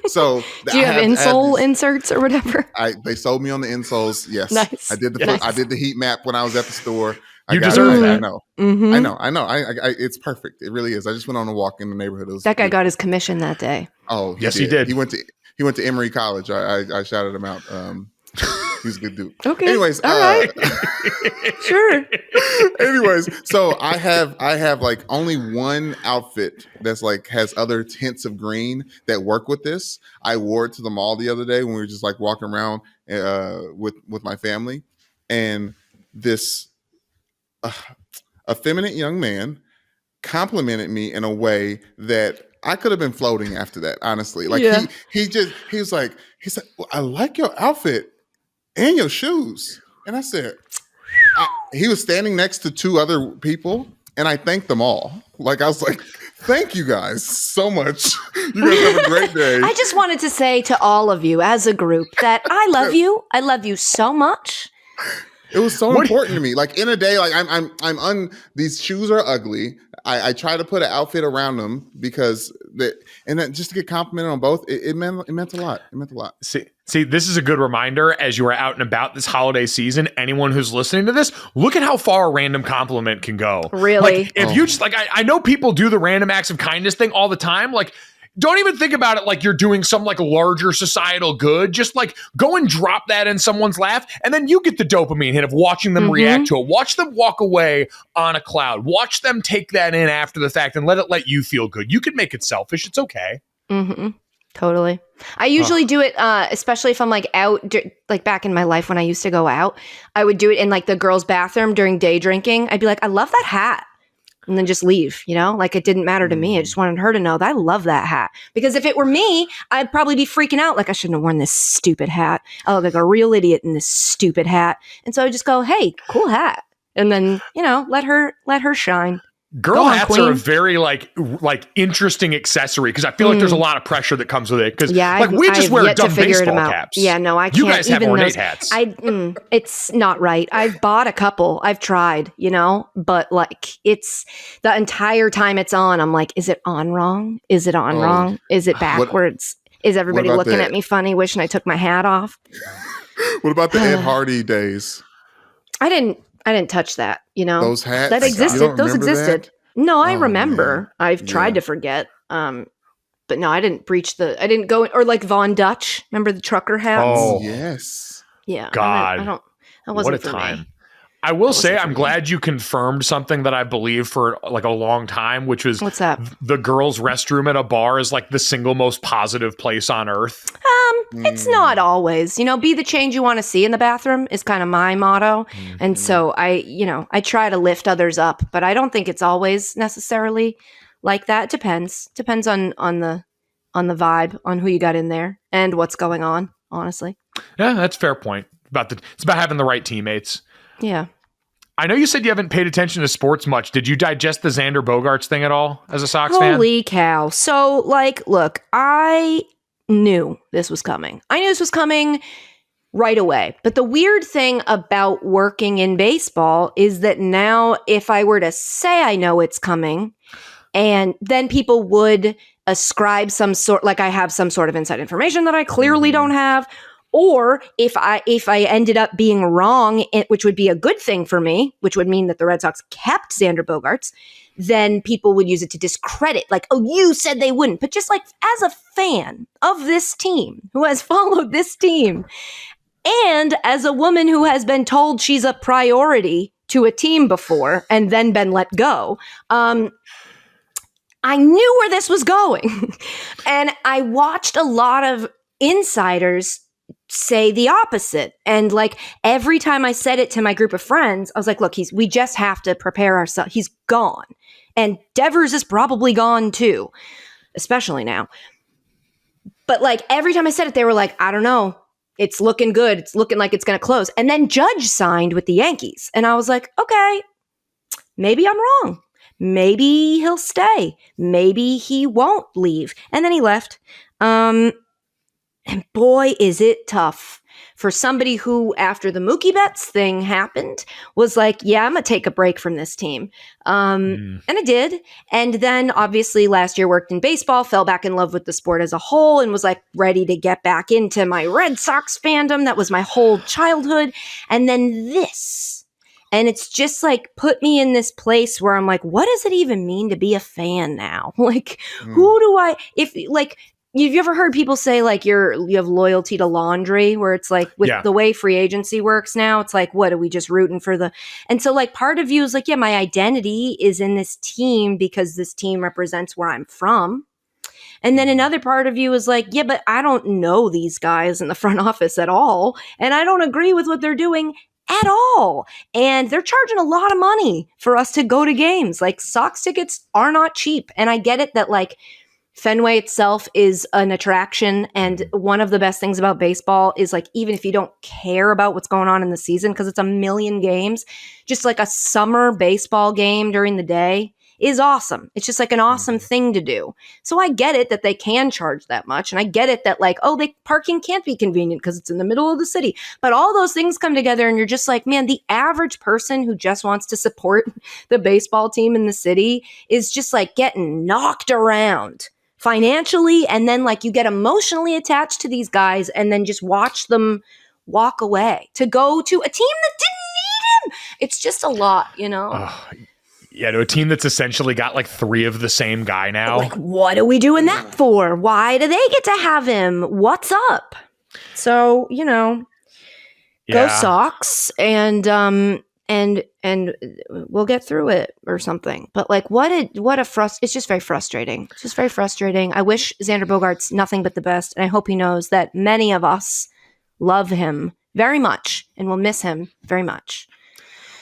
Speaker 3: So
Speaker 2: do you have insole inserts or whatever?
Speaker 3: They sold me on the insoles. Yes,
Speaker 2: nice.
Speaker 3: I did I did the heat map when I was at the store.
Speaker 1: You deserve that.
Speaker 3: I know. I know. It's perfect. It really is. I just went on a walk in the neighborhood.
Speaker 2: That guy got his commission that day.
Speaker 3: Oh,
Speaker 1: he did.
Speaker 3: He went to Emory College. I shouted him out. He's a good dude.
Speaker 2: Okay.
Speaker 3: Anyways,
Speaker 2: all right. Sure.
Speaker 3: Anyways, so I have like only one outfit that's like has other tints of green that work with this. I wore it to the mall the other day when we were just like walking around with my family, and this effeminate young man complimented me in a way that I could have been floating after that. Honestly, like he was like, well, I like your outfit and your shoes. And I said, he was standing next to two other people, and I thanked them all. Like, I was like, thank you guys so much. You guys have a great day.
Speaker 2: I just wanted to say to all of you as a group that I love you. I love you so much.
Speaker 3: It was so important to me. Like in a day, like these shoes are ugly. I try to put an outfit around them because and then just to get complimented on both, it meant a lot. It meant a lot.
Speaker 1: See, this is a good reminder as you are out and about this holiday season. Anyone who's listening to this, look at how far a random compliment can go.
Speaker 2: Really?
Speaker 1: Like, if you just like, I know people do the random acts of kindness thing all the time. Like, don't even think about it like you're doing some like larger societal good. Just like go and drop that in someone's lap, and then you get the dopamine hit of watching them react to it. Watch them walk away on a cloud. Watch them take that in after the fact and let you feel good. You can make it selfish. It's okay.
Speaker 2: Totally. I usually do it, especially if I'm like out, like back in my life when I used to go out, I would do it in like the girls' bathroom during day drinking. I'd be like, I love that hat. And then just leave, like it didn't matter to me. I just wanted her to know that I love that hat. Because if it were me, I'd probably be freaking out. Like I shouldn't have worn this stupid hat. I look like a real idiot in this stupid hat. And so I just go, hey, cool hat. And then, let her shine.
Speaker 1: Girl hats are a very like interesting accessory because I feel like there's a lot of pressure that comes with it. Because we just wear dumb baseball caps.
Speaker 2: Yeah, no, I can't.
Speaker 1: You guys have
Speaker 2: even
Speaker 1: ornate hats.
Speaker 2: It's not right. I've bought a couple. I've tried, but like it's the entire time it's on. I'm like, is it on wrong? Is it on wrong? Is it backwards? Is everybody looking at me funny, wishing I took my hat off?
Speaker 3: What about the Ed Hardy days?
Speaker 2: I didn't touch that,
Speaker 3: Those hats
Speaker 2: that existed. Those existed.
Speaker 3: That?
Speaker 2: No, I remember. Man. I've tried to forget. But no, I didn't I didn't go or like Von Dutch. Remember the trucker hats?
Speaker 3: Oh, yes.
Speaker 2: Yeah.
Speaker 1: God.
Speaker 2: That wasn't
Speaker 1: what a
Speaker 2: for
Speaker 1: time.
Speaker 2: Me.
Speaker 1: I will say I'm glad you confirmed something that I believed for like a long time, which was
Speaker 2: what's that?
Speaker 1: The girls' restroom at a bar is like the single most positive place on earth.
Speaker 2: It's not always, be the change you want to see in the bathroom is kind of my motto. And so I try to lift others up, but I don't think it's always necessarily like that. It depends on the vibe, on who you got in there and what's going on, honestly.
Speaker 1: Yeah, that's a fair point. It's about having the right teammates.
Speaker 2: Yeah.
Speaker 1: I know you said you haven't paid attention to sports much. Did you digest the Xander Bogaerts thing at all as a Sox fan?
Speaker 2: Holy cow. So, look, I knew this was coming. I knew this was coming right away. But the weird thing about working in baseball is that now if I were to say I know it's coming, and then people would ascribe some sort, like I have some sort of inside information that I clearly don't have, or if I ended up being wrong, which would be a good thing for me, which would mean that the Red Sox kept Xander Bogaerts, then people would use it to discredit, like, oh, you said they wouldn't. But just like as a fan of this team, who has followed this team, and as a woman who has been told she's a priority to a team before and then been let go, I knew where this was going. And I watched a lot of insiders say the opposite. And like every time I said it to my group of friends, I was like, look, we just have to prepare ourselves. He's gone. And Devers is probably gone too, especially now. But like every time I said it, they were like, I don't know. It's looking good. It's looking like it's going to close. And then Judge signed with the Yankees. And I was like, okay, maybe I'm wrong. Maybe he'll stay. Maybe he won't leave. And then he left. And boy, is it tough for somebody who, after the Mookie Betts thing happened, was like, yeah, I'm going to take a break from this team. And I did. And then obviously last year worked in baseball, fell back in love with the sport as a whole, and was like ready to get back into my Red Sox fandom. That was my whole childhood. And then this. And it's just like put me in this place where I'm like, what does it even mean to be a fan now? Like, who do I, if like, have you ever heard people say like you have loyalty to laundry, where it's like with the way free agency works now, it's like, what are we just rooting for the, and so like part of you is like, yeah, my identity is in this team because this team represents where I'm from. And then another part of you is like, yeah, but I don't know these guys in the front office at all. And I don't agree with what they're doing at all. And they're charging a lot of money for us to go to games. Like Sox tickets are not cheap. And I get it that like Fenway itself is an attraction. And one of the best things about baseball is like, even if you don't care about what's going on in the season, because it's a million games, just like a summer baseball game during the day is awesome. It's just like an awesome thing to do. So I get it that they can charge that much. And I get it that like, oh, parking can't be convenient because it's in the middle of the city. But all those things come together and you're just like, man, the average person who just wants to support the baseball team in the city is just like getting knocked around financially. And then like you get emotionally attached to these guys and then just watch them walk away to go to a team that didn't need him. It's just a lot, you know?
Speaker 1: Yeah, to a team that's essentially got like 3 of the same guy now.
Speaker 2: Like, what are we doing that for? Why do they get to have him? What's up? So, you know, go Sox and we'll get through it or something. But like, it's just very frustrating. It's just very frustrating. I wish Xander Bogaerts nothing but the best. And I hope he knows that many of us love him very much and will miss him very much.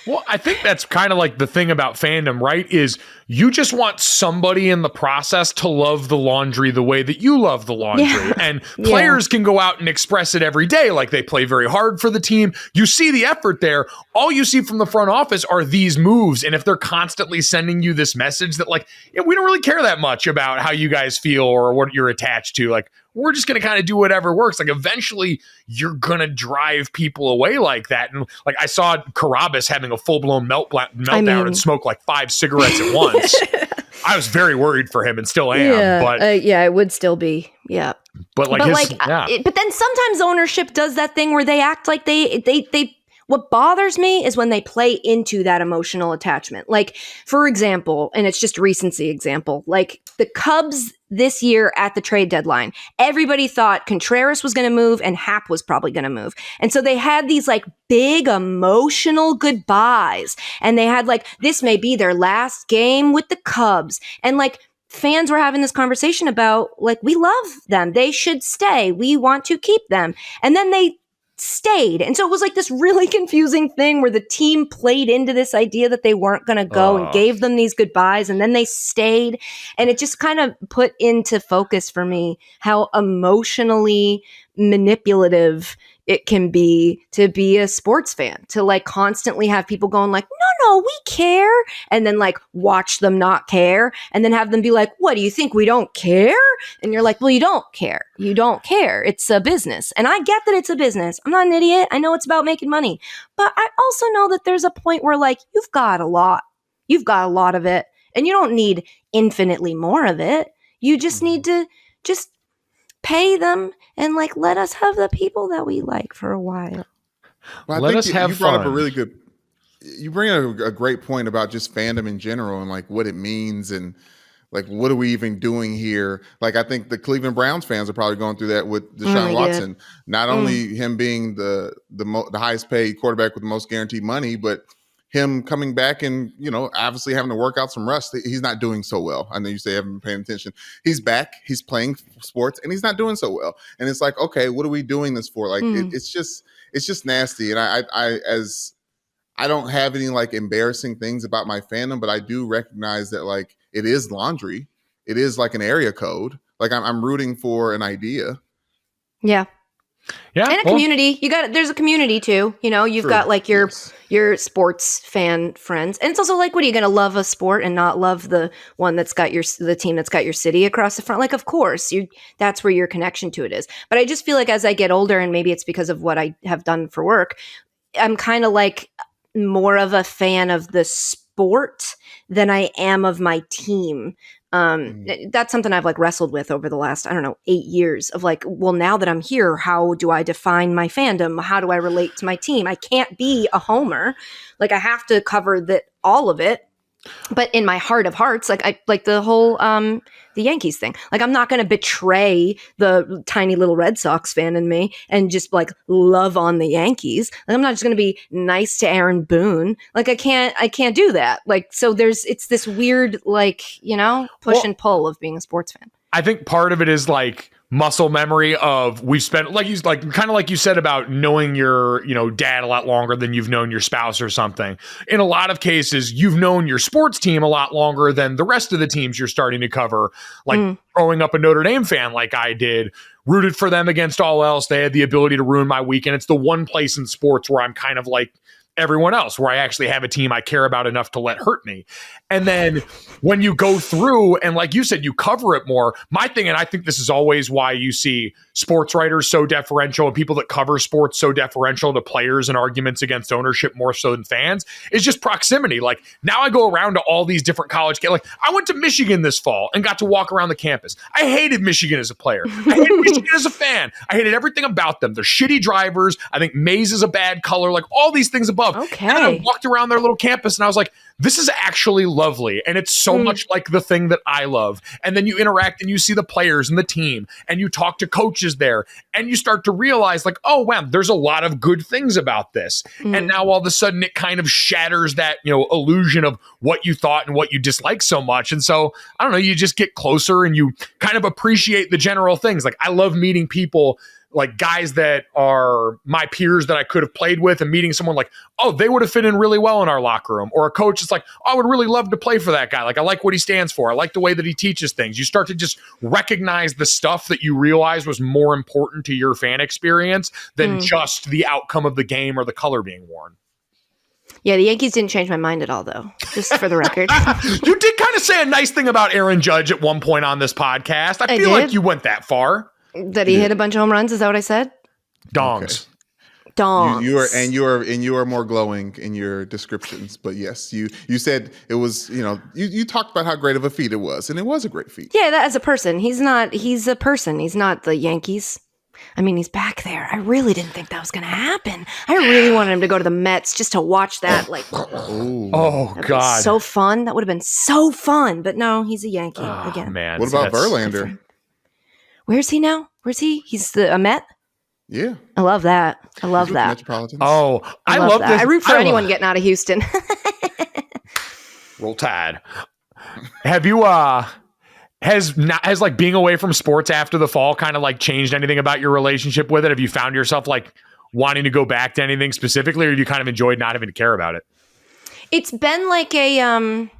Speaker 1: Well, I think that's kind of like the thing about fandom, right? Is you just want somebody in the process to love the laundry the way that you love the laundry. Yeah. And players can go out and express it every day. Like they play very hard for the team. You see the effort there. All you see from the front office are these moves. And if they're constantly sending you this message that like, yeah, we don't really care that much about how you guys feel or what you're attached to, like, we're just going to kind of do whatever works. Like eventually you're going to drive people away like that. And like I saw Carabas having a full-blown meltdown and smoke like 5 cigarettes at once. I was very worried for him and still am.
Speaker 2: Yeah,
Speaker 1: but
Speaker 2: it would still be. Yeah.
Speaker 1: But
Speaker 2: but then sometimes ownership does that thing where they act like they what bothers me is when they play into that emotional attachment. Like, for example, and it's just recency example, like the Cubs this year at the trade deadline, everybody thought Contreras was going to move and Happ was probably going to move. And so they had these like big emotional goodbyes. And they had like, this may be their last game with the Cubs. And like, fans were having this conversation about like, we love them. They should stay. We want to keep them. And then they stayed. And so it was like this really confusing thing where the team played into this idea that they weren't going to go and gave them these goodbyes. And then they stayed. And it just kind of put into focus for me how emotionally manipulative it can be to be a sports fan, to like constantly have people going like, no, we care. And then like watch them not care. And then have them be like, what do you think? We don't care? And you're like, well, you don't care. You don't care. It's a business. And I get that it's a business. I'm not an idiot. I know it's about making money. But I also know that there's a point where like, you've got a lot. You've got a lot of it. And you don't need infinitely more of it. You just need to just pay them and like let us have the people that we like for a while.
Speaker 3: Well, I think you brought up a really good. You bring up a great point about just fandom in general and like what it means and like what are we even doing here? Like I think the Cleveland Browns fans are probably going through that with Deshaun Watson. Not only him being the highest paid quarterback with the most guaranteed money, but him coming back and, you know, obviously having to work out some rust. He's not doing so well. I know you say you haven't been paying attention. He's back. He's playing sports and he's not doing so well. And it's like, okay, what are we doing this for? Like, it's just nasty. And I don't have any like embarrassing things about my fandom, but I do recognize that like it is laundry. It is like an area code. Like I'm rooting for an idea.
Speaker 2: Yeah.
Speaker 1: Yeah.
Speaker 2: And a community. There's a community too. You know, you've
Speaker 3: True.
Speaker 2: got like your sports fan friends. And it's also like, what are you going to love a sport and not love the one that's got the team that's got your city across the front? Like, of course, that's where your connection to it is. But I just feel like as I get older, and maybe it's because of what I have done for work, I'm kind of like more of a fan of the sport than I am of my team. That's something I've like wrestled with over the last, 8 years of like, well, now that I'm here, how do I define my fandom? How do I relate to my team? I can't be a homer. Like I have to cover all of it. But in my heart of hearts, like I like the whole the Yankees thing. Like I'm not going to betray the tiny little Red Sox fan in me and just like love on the Yankees. Like I'm not just going to be nice to Aaron Boone. Like I can't do that. Like so it's this weird like, push and pull of being a sports fan.
Speaker 1: I think part of it is like muscle memory of we've spent kind of like you said about knowing your dad a lot longer than you've known your spouse or something. In a lot of cases, you've known your sports team a lot longer than the rest of the teams you're starting to cover. Like growing up a Notre Dame fan like I did, rooted for them against all else. They had the ability to ruin my weekend. It's the one place in sports where I'm kind of like everyone else, where I actually have a team I care about enough to let hurt me. And then when you go through and like you said, you cover it more, my thing, and I think this is always why you see sports writers so deferential and people that cover sports so deferential to players and arguments against ownership more so than fans, is just proximity. Like now I go around to all these different college games. Like I went to Michigan this fall and got to walk around the campus. I hated Michigan as a player. I hated Michigan as a fan. I hated everything about them. They're shitty drivers. I think maize is a bad color, like all these things above.
Speaker 2: Okay.
Speaker 1: And I walked around their little campus and I was like, this is actually lovely. And it's so much like the thing that I love. And then you interact and you see the players and the team and you talk to coaches there and you start to realize like, oh, wow, there's a lot of good things about this. And now all of a sudden it kind of shatters that, illusion of what you thought and what you dislike so much. And so, I don't know, you just get closer and you kind of appreciate the general things. Like I love meeting people, like guys that are my peers that I could have played with, and meeting someone like, oh, they would have fit in really well in our locker room. Or a coach is like, oh, I would really love to play for that guy. Like I like what he stands for. I like the way that he teaches things. You start to just recognize the stuff that you realize was more important to your fan experience than just the outcome of the game or the color being worn.
Speaker 2: Yeah, the Yankees didn't change my mind at all, though, just for the record.
Speaker 1: You did kind of say a nice thing about Aaron Judge at one point on this podcast. I feel like you went that far.
Speaker 2: That he hit a bunch of home runs? Is that what I said?
Speaker 1: Dongs.
Speaker 2: Okay. Dongs.
Speaker 3: You are more glowing in your descriptions. But yes, you said it was, you talked about how great of a feat it was, and it was a great feat.
Speaker 2: Yeah, that as a person. He's a person. He's not the Yankees. I mean, he's back there. I really didn't think that was going to happen. I really wanted him to go to the Mets just to watch that. Like,
Speaker 1: oh God,
Speaker 2: so fun. That would have been so fun. But no, he's a Yankee again.
Speaker 1: Man,
Speaker 3: what about Verlander?
Speaker 2: Where's he now? Where's he? He's a Met?
Speaker 3: Yeah.
Speaker 2: I love that. I love that.
Speaker 3: Metropolitans.
Speaker 1: Oh, I love
Speaker 2: that.
Speaker 1: this.
Speaker 2: I root for anyone getting out of Houston.
Speaker 1: Roll Tide. Have you has like being away from sports after the fall kind of like changed anything about your relationship with it? Have you found yourself like wanting to go back to anything specifically, or have you kind of enjoyed not having to care about it?
Speaker 2: It's been like a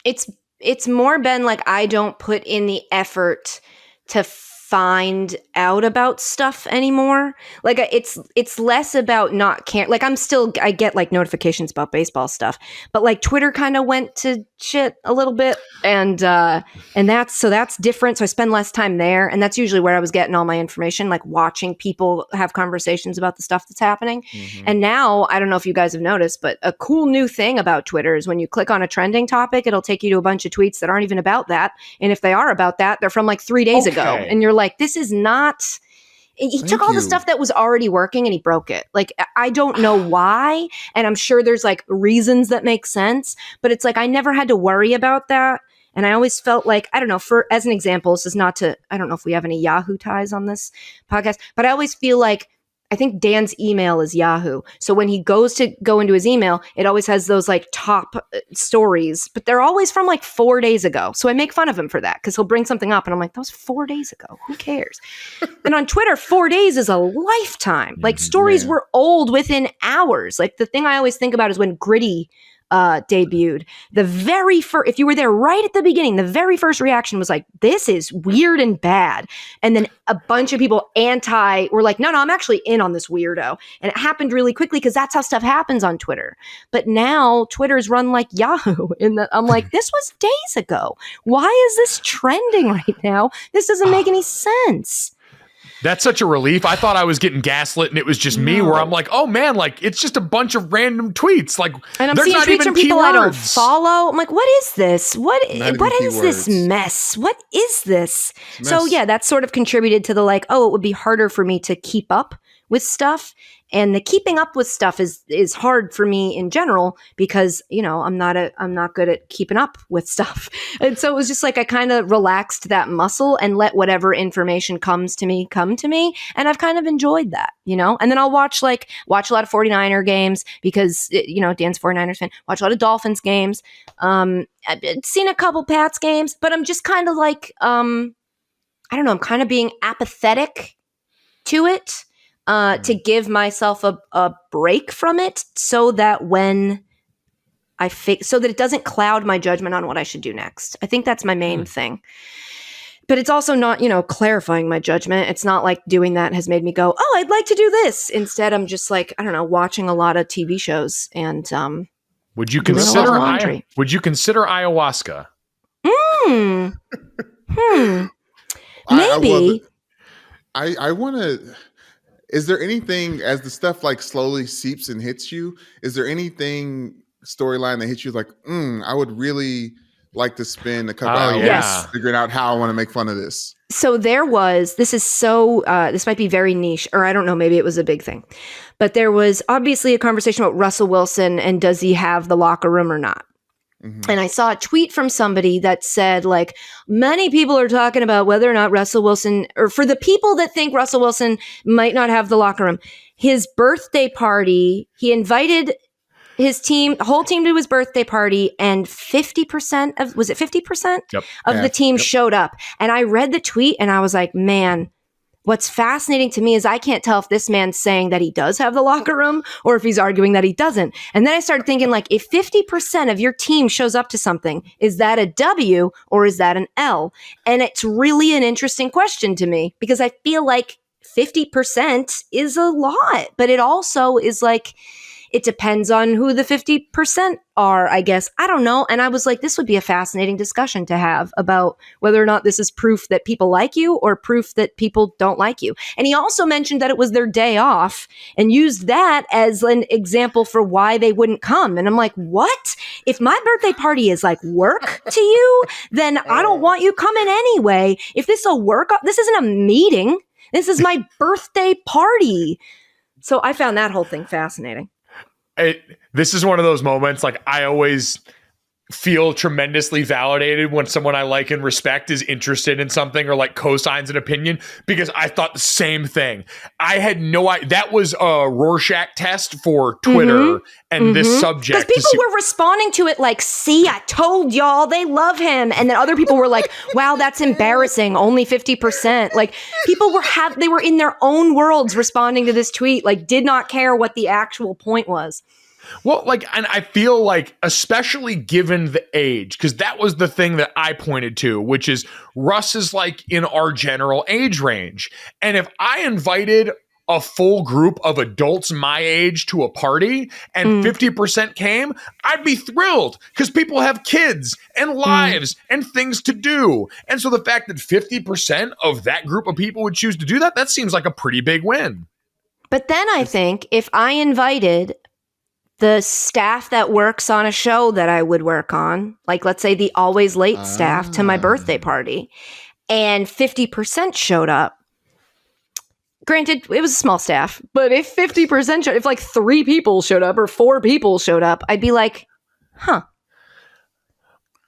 Speaker 2: it's more been like I don't put in the effort to find out about stuff anymore. Like it's less about not caring. Like I get like notifications about baseball stuff, but like Twitter kind of went to shit a little bit, and that's different. So I spend less time there, and that's usually where I was getting all my information, like watching people have conversations about the stuff that's happening. And now I don't know if you guys have noticed, but a cool new thing about Twitter is when you click on a trending topic, it'll take you to a bunch of tweets that aren't even about that, and if they are about that, they're from like 3 days ago, and you're like, this is not. He took all the stuff that was already working and he broke it. Like, I don't know why. And I'm sure there's like reasons that make sense, but it's like, I never had to worry about that. And I always felt like, I don't know, as an example, this is not to, I don't know if we have any Yahoo ties on this podcast, but I always feel like, I think Dan's email is Yahoo. So when he goes to go into his email, it always has those like top stories, but they're always from like 4 days ago. So I make fun of him for that because he'll bring something up and I'm like, that was 4 days ago. Who cares? And on Twitter, 4 days is a lifetime. Like stories were old within hours. Like the thing I always think about is when Gritty debuted, the very first, if you were there right at the beginning, the very first reaction was like, this is weird and bad. And then a bunch of people were like, no, I'm actually in on this weirdo. And it happened really quickly because that's how stuff happens on Twitter. But now Twitter's run like Yahoo. I'm like, this was days ago. Why is this trending right now? This doesn't make any sense.
Speaker 1: That's such a relief. I thought I was getting gaslit and it was just me, where I'm like, oh man, like it's just a bunch of random tweets. Like,
Speaker 2: and I'm
Speaker 1: there's
Speaker 2: seeing
Speaker 1: not
Speaker 2: tweets
Speaker 1: even
Speaker 2: from people
Speaker 1: keywords.
Speaker 2: I don't follow. I'm like, what is this? What is this
Speaker 3: keywords.
Speaker 2: mess? What is this?
Speaker 3: It's a
Speaker 2: So
Speaker 3: mess.
Speaker 2: yeah, that sort of contributed to the like, oh, it would be harder for me to keep up with stuff. And the keeping up with stuff is hard for me in general because, you know, I'm not good at keeping up with stuff. And so it was just like I kind of relaxed that muscle and let whatever information come to me. And I've kind of enjoyed that, you know? And then I'll watch a lot of 49er games because, you know, Dan's 49ers fan. Watch a lot of Dolphins games. I've seen a couple Pats games, but I'm just kind of like, I don't know, I'm kind of being apathetic to it. To give myself a break from it so that when so that it doesn't cloud my judgment on what I should do next. I think that's my main thing. But it's also not, you know, clarifying my judgment. It's not like doing that has made me go, oh, I'd like to do this. Instead, I'm just like, I don't know, watching a lot of TV shows and
Speaker 1: Would you
Speaker 2: doing a lot
Speaker 1: consider
Speaker 2: of laundry.
Speaker 1: Would you consider ayahuasca?
Speaker 2: Maybe.
Speaker 3: I want to. Is there anything, as the stuff like slowly seeps and hits you, is there anything storyline that hits you like, I would really like to spend a couple hours
Speaker 2: Yes.
Speaker 3: figuring out how I want to make fun of this?
Speaker 2: So this might be very niche, or I don't know, maybe it was a big thing. But there was obviously a conversation about Russell Wilson and does he have the locker room or not? Mm-hmm. And I saw a tweet from somebody that said, like, many people are talking about whether or not Russell Wilson, or for the people that think Russell Wilson might not have the locker room, his birthday party, he invited his team, the whole team to his birthday party, and 50% of, was it 50% of the team showed up. And I read the tweet and I was like, man, what's fascinating to me is I can't tell if this man's saying that he does have the locker room or if he's arguing that he doesn't. And then I started thinking, like, if 50% of your team shows up to something, is that a W or is that an L? And it's really an interesting question to me because I feel like 50% is a lot, but it also is like, it depends on who the 50% are, I guess. I don't know. And I was like, this would be a fascinating discussion to have about whether or not this is proof that people like you or proof that people don't like you. And he also mentioned that it was their day off and used that as an example for why they wouldn't come. And I'm like, what? If my birthday party is like work to you, then I don't want you coming anyway. If this is a work, this isn't a meeting. This is my birthday party. So I found that whole thing fascinating.
Speaker 1: This is one of those moments, like, I always feel tremendously validated when someone I like and respect is interested in something or like co-signs an opinion, because I thought the same thing. I had no idea. That was a Rorschach test for Twitter and this subject.
Speaker 2: Because people were responding to it like, see, I told y'all they love him. And then other people were like, wow, that's embarrassing. Only 50%. Like, people they were in their own worlds responding to this tweet, like, did not care what the actual point was.
Speaker 1: Well, like, and I feel like, especially given the age, because that was the thing that I pointed to, which is Russ is like in our general age range. And if I invited a full group of adults my age to a party and 50% came, I'd be thrilled because people have kids and lives and things to do. And so the fact that 50% of that group of people would choose to do that, that seems like a pretty big win.
Speaker 2: But then I think if I invited the staff that works on a show that I would work on, like let's say the Always Late staff, to my birthday party, and 50% showed up. Granted, it was a small staff, but if 50% if like 3 people showed up or 4 people showed up, I'd be like, huh.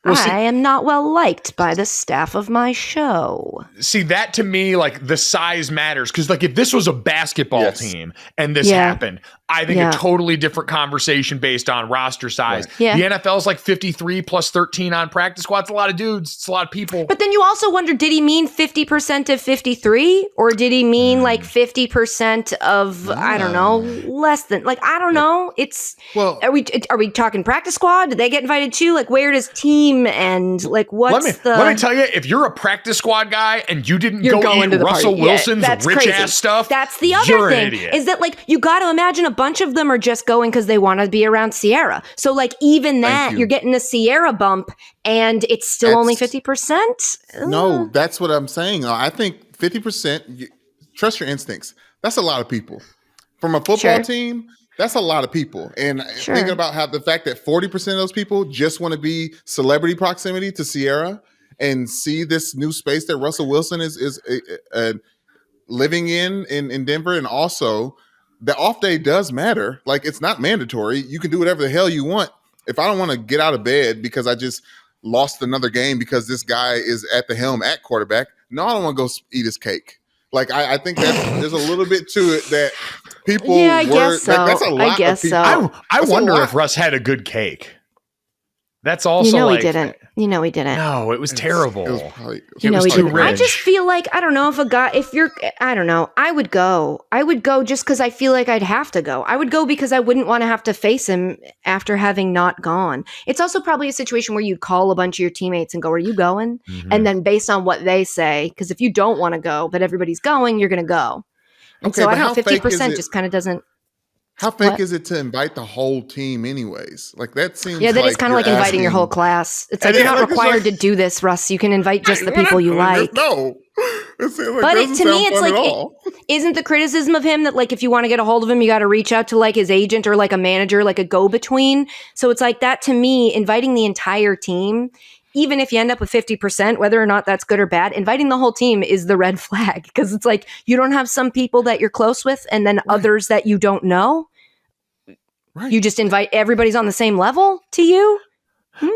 Speaker 2: I am not well liked by the staff of my show.
Speaker 1: See, that to me, like the size matters. Because like if this was a basketball team and this happened, I think a totally different conversation based on roster size.
Speaker 3: Right.
Speaker 2: Yeah.
Speaker 1: The NFL is like 53 plus 13 on practice squad. It's a lot of dudes. It's a lot of people.
Speaker 2: But then you also wonder, did he mean 50% of 53? Or did he mean like 50% of, I don't know, less than, like, I don't know. It's,
Speaker 3: Well,
Speaker 2: are we talking practice squad? Did they get invited too? Like, where does team end? Like, what's
Speaker 1: let me tell you, if you're a practice squad guy and you didn't
Speaker 2: You're
Speaker 1: go
Speaker 2: going
Speaker 1: eat
Speaker 2: to the
Speaker 1: Russell
Speaker 2: party.
Speaker 1: Wilson's
Speaker 2: that's
Speaker 1: rich
Speaker 2: crazy.
Speaker 1: ass stuff,
Speaker 2: That's the other
Speaker 1: you're
Speaker 2: thing,
Speaker 1: an idiot.
Speaker 2: is that like you got to imagine a bunch of them are just going because they want to be around Sierra. So like even that, you're getting a Sierra bump and it's still only 50%.
Speaker 3: No, that's what I'm saying. I think 50%, trust your instincts. That's a lot of people. From a football team, that's a lot of people. And thinking about how the fact that 40% of those people just want to be celebrity proximity to Sierra and see this new space that Russell Wilson is living in Denver. And also the off day does matter. Like it's not mandatory. You can do whatever the hell you want. If I don't want to get out of bed because I just lost another game because this guy is at the helm at quarterback, no, I don't want to go eat his cake. Like I think that there's a little bit to it that people.
Speaker 2: Yeah, I guess so.
Speaker 3: That's a lot
Speaker 2: I guess
Speaker 3: of people.
Speaker 2: so.
Speaker 1: I wonder if Russ had a good cake. That's also
Speaker 2: he
Speaker 1: like,
Speaker 2: didn't. He didn't.
Speaker 1: No, it was terrible.
Speaker 3: It was probably,
Speaker 2: He
Speaker 1: too
Speaker 2: didn't.
Speaker 1: rich.
Speaker 2: I just feel like, I don't know if I don't know. I would go just because I feel like I'd have to go. I would go because I wouldn't want to have to face him after having not gone. It's also probably a situation where you'd call a bunch of your teammates and go, are you going?
Speaker 1: Mm-hmm.
Speaker 2: And then based on what they say, because if you don't want to go, but everybody's going, you're going to go. And so I don't know, 50% just kind of doesn't.
Speaker 3: How fake is it to invite the whole team anyways? Like that seems
Speaker 2: then it's kind of like inviting your whole class. It's like you're not required to do this, Russ. You can invite just the people you like.
Speaker 3: No.
Speaker 2: But to me, it's like, isn't the criticism of him that like if you want to get a hold of him, you got to reach out to like his agent or like a manager, like a go-between. So it's like that to me, inviting the entire team, even if you end up with 50%, whether or not that's good or bad, inviting the whole team is the red flag because it's like you don't have some people that you're close with and then others that you don't know. Right. You just invite everybody's on the same level to you.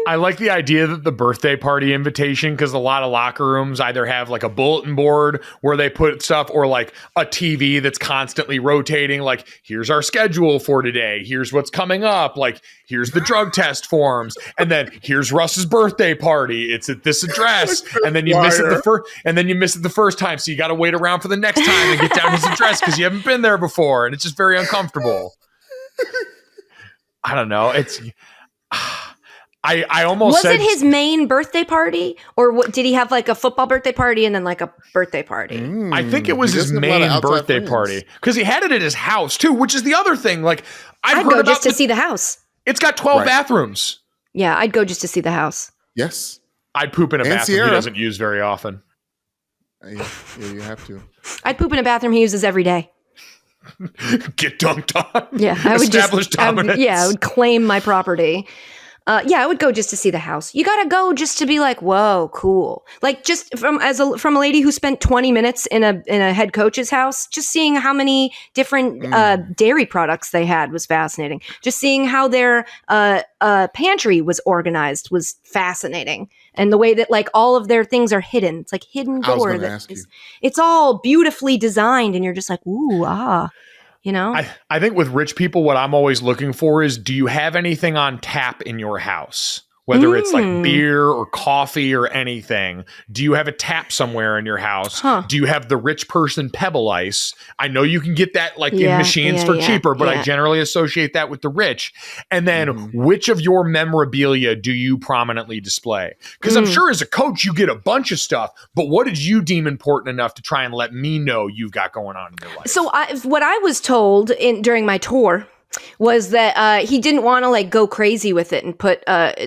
Speaker 1: I like the idea that the birthday party invitation, because a lot of locker rooms either have like a bulletin board where they put stuff or like a TV that's constantly rotating. Like, here's our schedule for today. Here's what's coming up. Like, here's the drug test forms. And then here's Russ's birthday party. It's at this address. And then you miss it the first time. So you got to wait around for the next time and get down his address because you haven't been there before. And it's just very uncomfortable. I don't know. It's I almost
Speaker 2: was it his main birthday party, or what, did he have like a football birthday party and then like a birthday party?
Speaker 1: I think it was his main birthday party because he had it at his house too, which is the other thing. Like
Speaker 2: I'd go just to see the house.
Speaker 1: It's got 12 bathrooms.
Speaker 2: Yeah, I'd go just to see the house.
Speaker 3: Yes,
Speaker 1: I'd poop in a bathroom he doesn't use very often.
Speaker 3: Yeah, you have to.
Speaker 2: I'd poop in a bathroom he uses every day.
Speaker 1: Get dunked on.
Speaker 2: Yeah, I would
Speaker 1: establish dominance.
Speaker 2: I would claim my property. I would go just to see the house. You gotta go just to be like, whoa, cool. Like just from a lady who spent 20 minutes in a head coach's house, just seeing how many different dairy products they had was fascinating. Just seeing how their pantry was organized was fascinating, and the way that like all of their things are hidden. It's like hidden door. It's all beautifully designed, and you're just like, ooh, ah. You know,
Speaker 1: I think with rich people, what I'm always looking for is, do you have anything on tap in your house? Whether it's like beer or coffee or anything. Do you have a tap somewhere in your house? Do you have the rich person Pebble Ice? I know you can get that like in machines for cheaper, but I generally associate that with the rich. And then which of your memorabilia do you prominently display? Because I'm sure as a coach, you get a bunch of stuff, but what did you deem important enough to try and let me know you've got going on in your life?
Speaker 2: So what I was told during my tour was that he didn't want to like go crazy with it and put a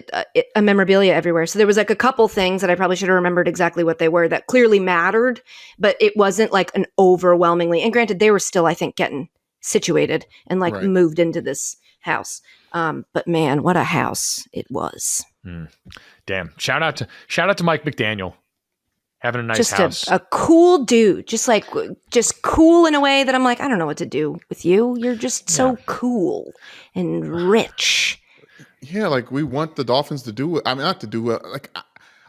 Speaker 2: memorabilia everywhere. So there was like a couple things that I probably should have remembered exactly what they were that clearly mattered, but it wasn't like an overwhelmingly, and granted they were still, I think, getting situated and like moved into this house. But man, what a house it was.
Speaker 1: Damn. Shout out to Mike McDaniel. Having a nice house.
Speaker 2: Just a cool dude. Just cool in a way that I'm like, I don't know what to do with you. You're just so cool and rich.
Speaker 3: Yeah, like we want the Dolphins to do. I mean, not to do well. Like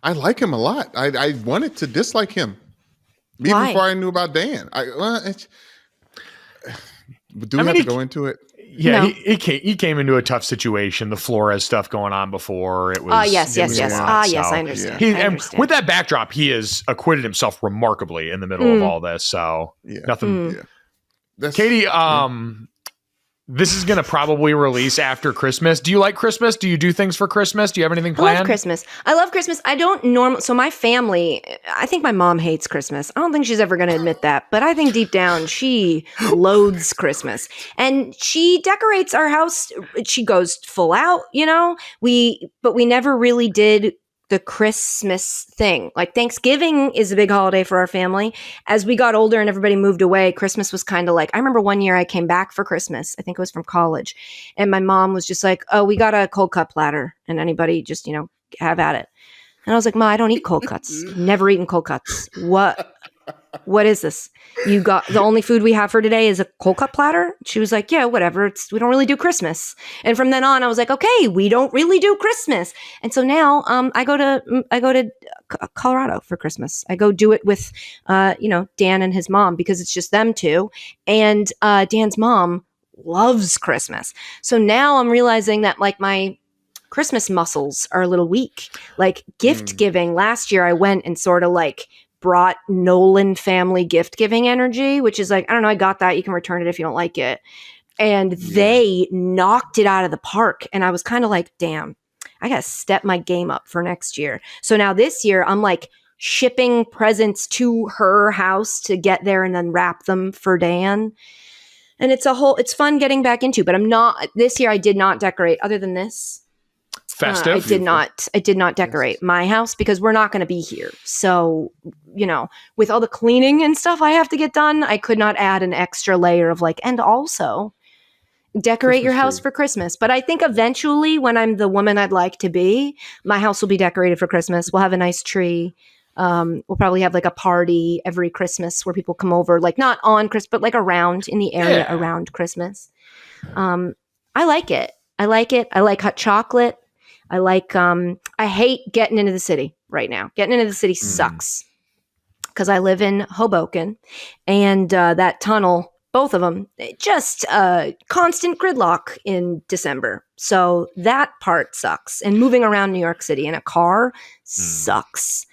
Speaker 3: I like him a lot. I wanted to dislike him even
Speaker 2: Why?
Speaker 3: before I knew about Dan. Do we have to go into it?
Speaker 1: Yeah,
Speaker 2: No.
Speaker 1: he came into a tough situation. The Flores stuff going on before it was.
Speaker 2: Yes.
Speaker 1: it was a lot,
Speaker 2: Yes,
Speaker 1: so-
Speaker 2: I understand.
Speaker 1: He,
Speaker 2: I
Speaker 1: and
Speaker 2: understand.
Speaker 1: with that backdrop, he has acquitted himself remarkably in the middle of all this. So
Speaker 3: Yeah.
Speaker 1: nothing.
Speaker 3: Yeah. That's,
Speaker 1: Katie, this is going to probably release after Christmas. Do you like Christmas? Do you do things for Christmas? Do you have anything
Speaker 2: I
Speaker 1: planned?
Speaker 2: love Christmas. I love Christmas. I don't normally. So my family, I think my mom hates Christmas. I don't think she's ever going to admit that, but I think deep down she loathes Christmas, and she decorates our house. She goes full out, but we never really did the Christmas thing. Like Thanksgiving is a big holiday for our family. As we got older and everybody moved away, Christmas was kind of like, I remember one year I came back for Christmas. I think it was from college. And my mom was just like, oh, we got a cold cut platter and anybody just, have at it. And I was like, Ma, I don't eat cold cuts. Never eaten cold cuts. What is this? You got the only food we have for today is a cold cut platter? She was like, yeah, whatever. We don't really do Christmas. And from then on, I was like, okay, we don't really do Christmas. And so now I go to Colorado for Christmas. I go do it with Dan and his mom because it's just them two. And Dan's mom loves Christmas. So now I'm realizing that like my Christmas muscles are a little weak. Like gift giving. Last year I went and sort of like brought Nolan family gift giving energy, which is like, I don't know, I got that. You can return it if you don't like it. And they knocked it out of the park. And I was kind of like, damn, I got to step my game up for next year. So now this year I'm like shipping presents to her house to get there and then wrap them for Dan. And it's fun getting back into, but this year I did not decorate other than this.
Speaker 1: Festive.
Speaker 2: I did not decorate my house because we're not going to be here. So, with all the cleaning and stuff I have to get done, I could not add an extra layer of like, and also decorate your house for Christmas. But I think eventually when I'm the woman I'd like to be, my house will be decorated for Christmas. We'll have a nice tree. We'll probably have like a party every Christmas where people come over, like not on Christmas, but like around in the area around Christmas. I like it. I like hot chocolate. I hate getting into the city right now. Getting into the city sucks because I live in Hoboken and that tunnel, both of them, just constant gridlock in December. So that part sucks. And moving around New York City in a car sucks.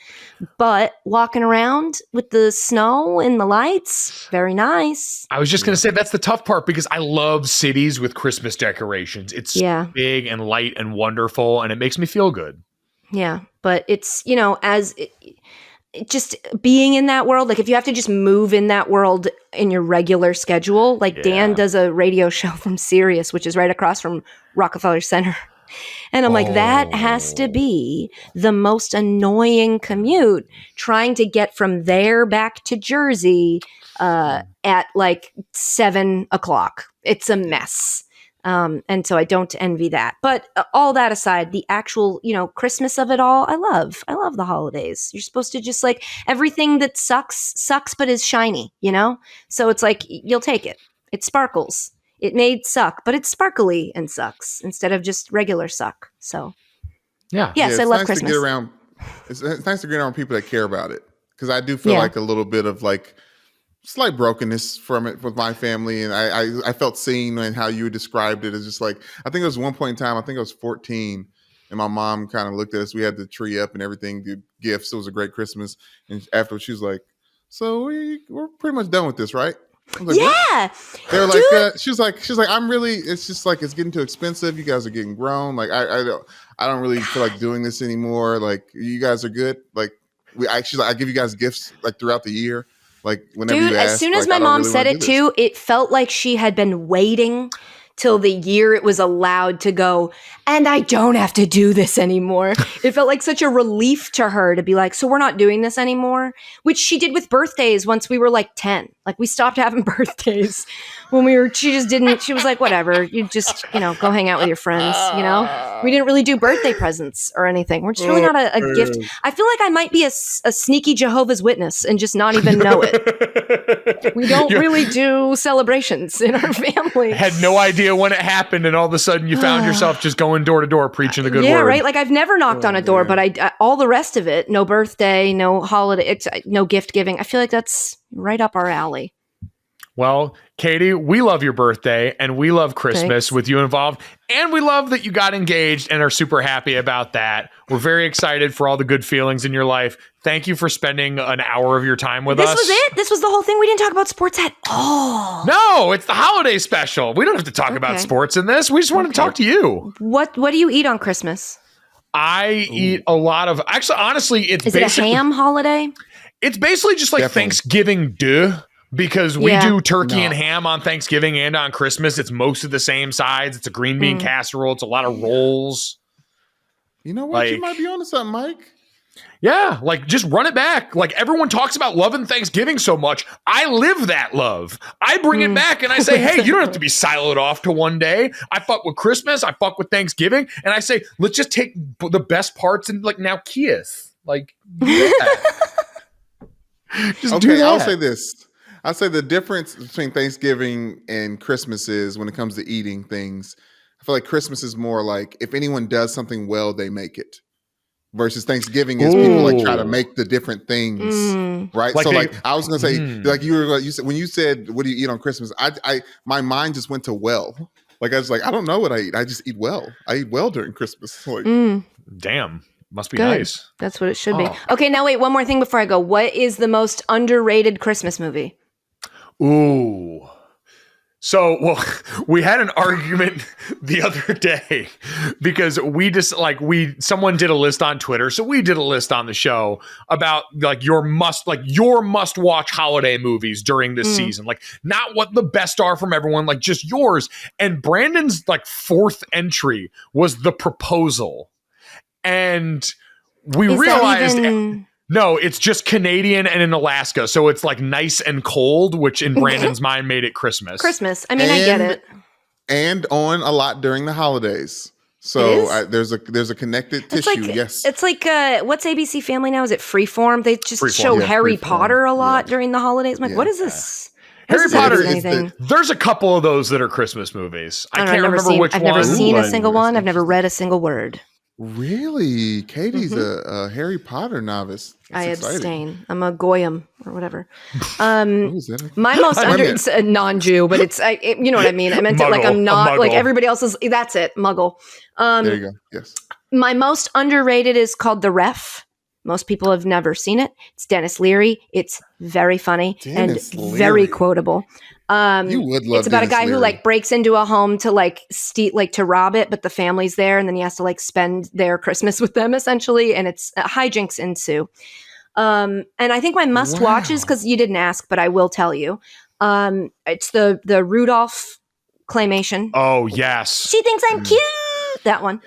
Speaker 2: But walking around with the snow and the lights, very nice.
Speaker 1: I was just going to say that's the tough part because I love cities with Christmas decorations. It's big and light and wonderful, and it makes me feel good.
Speaker 2: Yeah, but it's, just being in that world, like if you have to just move in that world in your regular schedule, like Dan does a radio show from Sirius, which is right across from Rockefeller Center. And I'm like, that has to be the most annoying commute trying to get from there back to Jersey at like 7:00. It's a mess. And so I don't envy that. But all that aside, the actual, Christmas of it all, I love the holidays. You're supposed to just like everything that sucks, but is shiny, So it's like, you'll take it. It sparkles. It may suck, but it's sparkly and sucks instead of just regular suck. So, yes, I love Christmas.
Speaker 3: It's nice to get around people that care about it because I do feel like a little bit of like slight brokenness from it with my family, and I felt seen in how you described it. As just like I think it was one point in time. I think I was 14, and my mom kind of looked at us. We had the tree up and everything, did gifts. It was a great Christmas, and after she was like, "So we're pretty much done with this, right?" I was like,
Speaker 2: yeah.
Speaker 3: What? They were like, she's like, I'm really. It's just like it's getting too expensive. You guys are getting grown. Like I don't really feel like doing this anymore. Like you guys are good. Like she's like, I give you guys gifts like throughout the year. Like whenever you ask,
Speaker 2: as soon as my mom said it too, it felt like she had been waiting till the year it was allowed to go, and I don't have to do this anymore. It felt like such a relief to her to be like, so we're not doing this anymore, which she did with birthdays once we were like 10. Like we stopped having birthdays when she was like, whatever, you just, go hang out with your friends, We didn't really do birthday presents or anything. We're just really not a gift. I feel like I might be a sneaky Jehovah's Witness and just not even know it. We don't really do celebrations in our family.
Speaker 1: Had no idea when it happened, and all of a sudden you found yourself just going door to door preaching the good word.
Speaker 2: Yeah, right? Like I've never knocked on a door, but I all the rest of it, no birthday, no holiday, no gift giving. I feel like that's right up our alley.
Speaker 1: Well, Katie, we love your birthday and we love Christmas with you involved. And we love that you got engaged and are super happy about that. We're very excited for all the good feelings in your life. Thank you for spending an hour of your time with us.
Speaker 2: This was it? This was the whole thing? We didn't talk about sports at all.
Speaker 1: No, it's the holiday special. We don't have to talk about sports in this. We just want to talk to you.
Speaker 2: What do you eat on Christmas?
Speaker 1: I eat a lot of... Actually, honestly, it's
Speaker 2: basically... Is it a ham holiday?
Speaker 1: It's basically just like Thanksgiving, because we do turkey and ham on Thanksgiving and on Christmas. It's most of the same sides. It's a green bean casserole. It's a lot of rolls.
Speaker 3: You know what? You might be onto something, Mike.
Speaker 1: Yeah, like just run it back. Like everyone talks about loving Thanksgiving so much. I live that love. I bring it back and I say, hey, you don't have to be siloed off to one day. I fuck with Christmas. I fuck with Thanksgiving. And I say, let's just take the best parts and like now kiss. Like, yeah. Just do that.
Speaker 3: I'll say this. I'll say the difference between Thanksgiving and Christmas is when it comes to eating things, I feel like Christmas is more like if anyone does something well, they make it. Versus Thanksgiving is people like try to make the different things, right?
Speaker 1: Like
Speaker 3: so I was gonna say, like you said when you said, "What do you eat on Christmas?" I my mind just went to well. Like I was like, I don't know what I eat. I just eat well. I eat well during Christmas. Like,
Speaker 1: damn. Must be
Speaker 2: good.
Speaker 1: Nice.
Speaker 2: That's what it should be. Okay, now wait, one more thing before I go. What is the most underrated Christmas movie?
Speaker 1: Ooh. So, well, we had an argument the other day because someone did a list on Twitter. So we did a list on the show about your must watch holiday movies during this season. Like not what the best are from everyone, like just yours. And Brandon's fourth entry was The Proposal. And we realized no, it's just Canadian and in Alaska. So it's like nice and cold, which in Brandon's mind made it Christmas.
Speaker 2: I mean, I get it.
Speaker 3: And on a lot during the holidays. So there's a connected tissue. Yes.
Speaker 2: It's like, what's ABC Family now? Is it Freeform? They just show Harry Potter a lot during the holidays. I'm like, what is this?
Speaker 1: Harry Potter, there's a couple of those that are Christmas movies. I can't remember which one.
Speaker 2: I've never seen a single one. I've never read a single word.
Speaker 3: Really? Katie's a Harry Potter novice. That's
Speaker 2: I
Speaker 3: exciting.
Speaker 2: abstain. I'm a Goyim or whatever. My most it's a non-Jew, but it's you know what I mean. I meant it like I'm not like everybody else's. That's it, Muggle.
Speaker 3: There you go. Yes.
Speaker 2: My most underrated is called The Ref. Most people have never seen it. It's Dennis Leary. It's very funny and very quotable.
Speaker 3: You would love.
Speaker 2: It's about a guy who breaks into a home to to rob it, but the family's there, and then he has to spend their Christmas with them essentially, and it's hijinks ensue. And I think my must watches, because you didn't ask, but I will tell you, it's the Rudolph claymation.
Speaker 1: Oh yes,
Speaker 2: she thinks I'm cute. That one.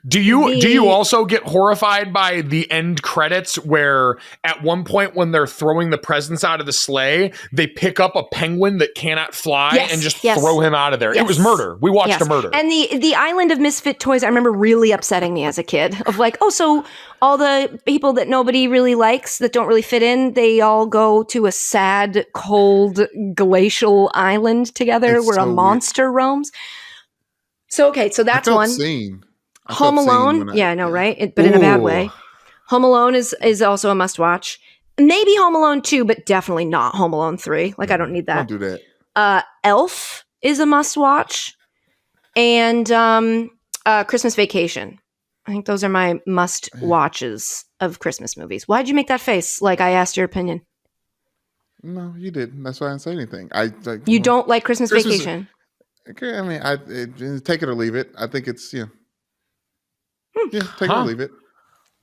Speaker 1: Do you also get horrified by the end credits where at one point when they're throwing the presents out of the sleigh, they pick up a penguin that cannot fly and just throw him out of there? It was murder. We watched a murder.
Speaker 2: And the island of misfit toys, I remember really upsetting me as a kid of so all the people that nobody really likes that don't really fit in, they all go to a sad, cold, glacial island together where a monster roams. So, okay, so that's one. Home Alone. Yeah, I know, right? But in a bad way. Home Alone is also a must watch. Maybe Home Alone 2, but definitely not Home Alone 3. I don't need that.
Speaker 3: Don't do that.
Speaker 2: Elf is a must watch. And Christmas Vacation. I think those are my must watches of Christmas movies. Why'd you make that face? Like I asked your opinion.
Speaker 3: No, you didn't. That's why I didn't say anything.
Speaker 2: You don't like Christmas Vacation?
Speaker 3: Okay, I mean, take it or leave it. I think it's take it or leave it.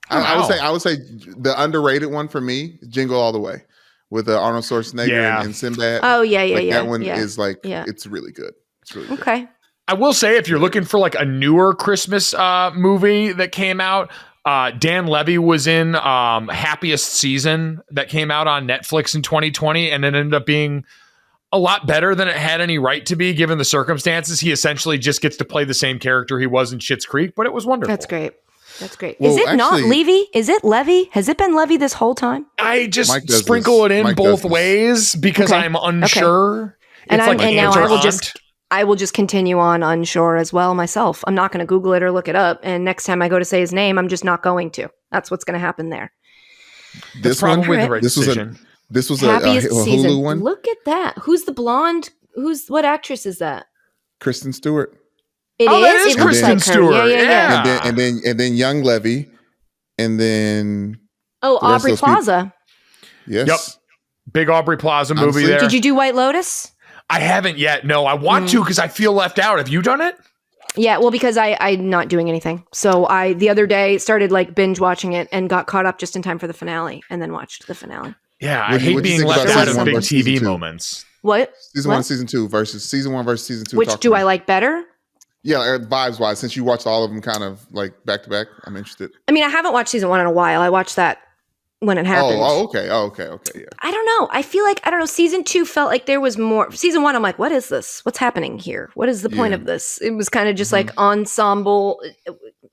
Speaker 3: I would say the underrated one for me, Jingle All the Way, with Arnold Schwarzenegger and Sinbad.
Speaker 2: Oh yeah.
Speaker 3: That one is it's really good. It's really good.
Speaker 2: Okay.
Speaker 1: I will say if you're looking for a newer Christmas movie that came out, Dan Levy was in Happiest Season that came out on Netflix in 2020, and it ended up being a lot better than it had any right to be given the circumstances. He essentially just gets to play the same character he was in Schitt's Creek, but it was wonderful.
Speaker 2: That's great. That's great.
Speaker 3: Well,
Speaker 2: Is it not
Speaker 3: actually-
Speaker 2: Levy? Is it Levy? Has it been Levy this whole time?
Speaker 1: I just
Speaker 3: Mike does
Speaker 1: sprinkle
Speaker 3: this.
Speaker 1: it in
Speaker 3: Mike
Speaker 1: both
Speaker 3: does this.
Speaker 1: ways because
Speaker 2: Okay.
Speaker 1: I'm unsure.
Speaker 2: And
Speaker 1: It's
Speaker 2: I'm
Speaker 1: like
Speaker 2: and now
Speaker 1: aunt or
Speaker 2: I will
Speaker 1: aunt.
Speaker 2: just continue on unsure as well myself. I'm not going to Google it or look it up. And next time I go to say his name, I'm just not going to. That's what's going to happen there.
Speaker 1: That's
Speaker 3: This one,
Speaker 1: probably the right
Speaker 3: this was a
Speaker 1: decision.
Speaker 3: this was a
Speaker 2: Happiest
Speaker 3: Hulu
Speaker 2: season.
Speaker 3: one.
Speaker 2: Look at that. Who's the blonde? What actress is that?
Speaker 3: Kristen Stewart,
Speaker 2: It
Speaker 1: Oh, that is
Speaker 2: It looks
Speaker 1: Kristen
Speaker 2: like her.
Speaker 1: Stewart.
Speaker 2: Yeah, yeah, yeah.
Speaker 1: Yeah.
Speaker 3: and then Young Levy, and then
Speaker 2: Oh,
Speaker 3: The rest of
Speaker 2: Aubrey
Speaker 3: those people-
Speaker 2: Plaza.
Speaker 3: yes,
Speaker 1: Yep. Big Aubrey Plaza movie
Speaker 3: Honestly,
Speaker 1: there.
Speaker 2: Did you do White Lotus?
Speaker 1: I haven't yet. No, I want to because I feel left out. Have you done it?
Speaker 2: Yeah, well, because I'm not doing anything. So I the other day started like binge watching it and got caught up just in time for the finale, and then watched the finale.
Speaker 1: Yeah, I
Speaker 3: What'd you
Speaker 1: hate being
Speaker 3: think
Speaker 1: left
Speaker 2: about
Speaker 1: out
Speaker 2: season
Speaker 1: of
Speaker 2: one
Speaker 1: big
Speaker 3: versus season
Speaker 1: TV
Speaker 3: two?
Speaker 1: moments.
Speaker 2: What?
Speaker 3: season
Speaker 2: What?
Speaker 3: one, season two versus season two.
Speaker 2: Which
Speaker 3: Talk
Speaker 2: do
Speaker 3: to
Speaker 2: I
Speaker 3: me.
Speaker 2: like better?
Speaker 3: Yeah, vibes wise. Since you watched all of them, kind of like back to back, I'm interested.
Speaker 2: I mean, I haven't watched season 1 in a while. I watched that when it happened.
Speaker 3: Okay. Yeah.
Speaker 2: I don't know. I feel like I don't know. Season 2 felt like there was more. Season 1, I'm like, what is this? What's happening here? What is the point
Speaker 3: Yeah.
Speaker 2: of this? It was kind of just like ensemble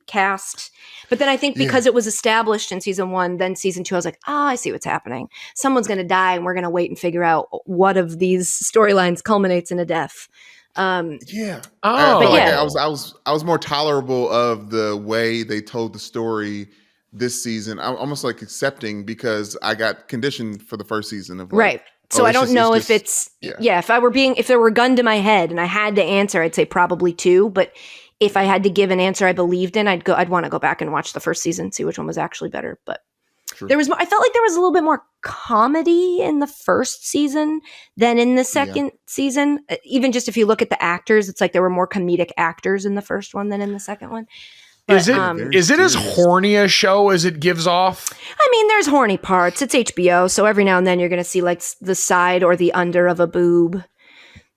Speaker 2: cast. But then I think because it was established in season 1, then season 2, I was like, I see what's happening. Someone's going to die, and we're going to wait and figure out what of these storylines culminates in a death.
Speaker 3: Yeah.
Speaker 1: Oh,
Speaker 3: I felt like
Speaker 2: yeah.
Speaker 3: I was more tolerable of the way they told the story this season. I'm almost like accepting because I got conditioned for the first season of like,
Speaker 2: Right. So I
Speaker 3: it's
Speaker 2: don't
Speaker 3: just-
Speaker 2: know
Speaker 3: it's
Speaker 2: if
Speaker 3: just-
Speaker 2: it's
Speaker 3: yeah.
Speaker 2: if there were a gun to my head and I had to answer, I'd say probably 2. But if I had to give an answer I believed in, I'd want to go back and watch the first season, see which one was actually better. But
Speaker 3: True.
Speaker 2: there was I felt like there was a little bit more comedy in the first season than in the second season. Even just if you look at the actors, it's like there were more comedic actors in the first one than in the second one.
Speaker 1: Is it
Speaker 3: Very
Speaker 1: is it as
Speaker 3: serious.
Speaker 1: horny a show as it gives off?
Speaker 2: I mean, there's horny parts. It's HBO, so every now and then you're going to see like the side or the under of a boob,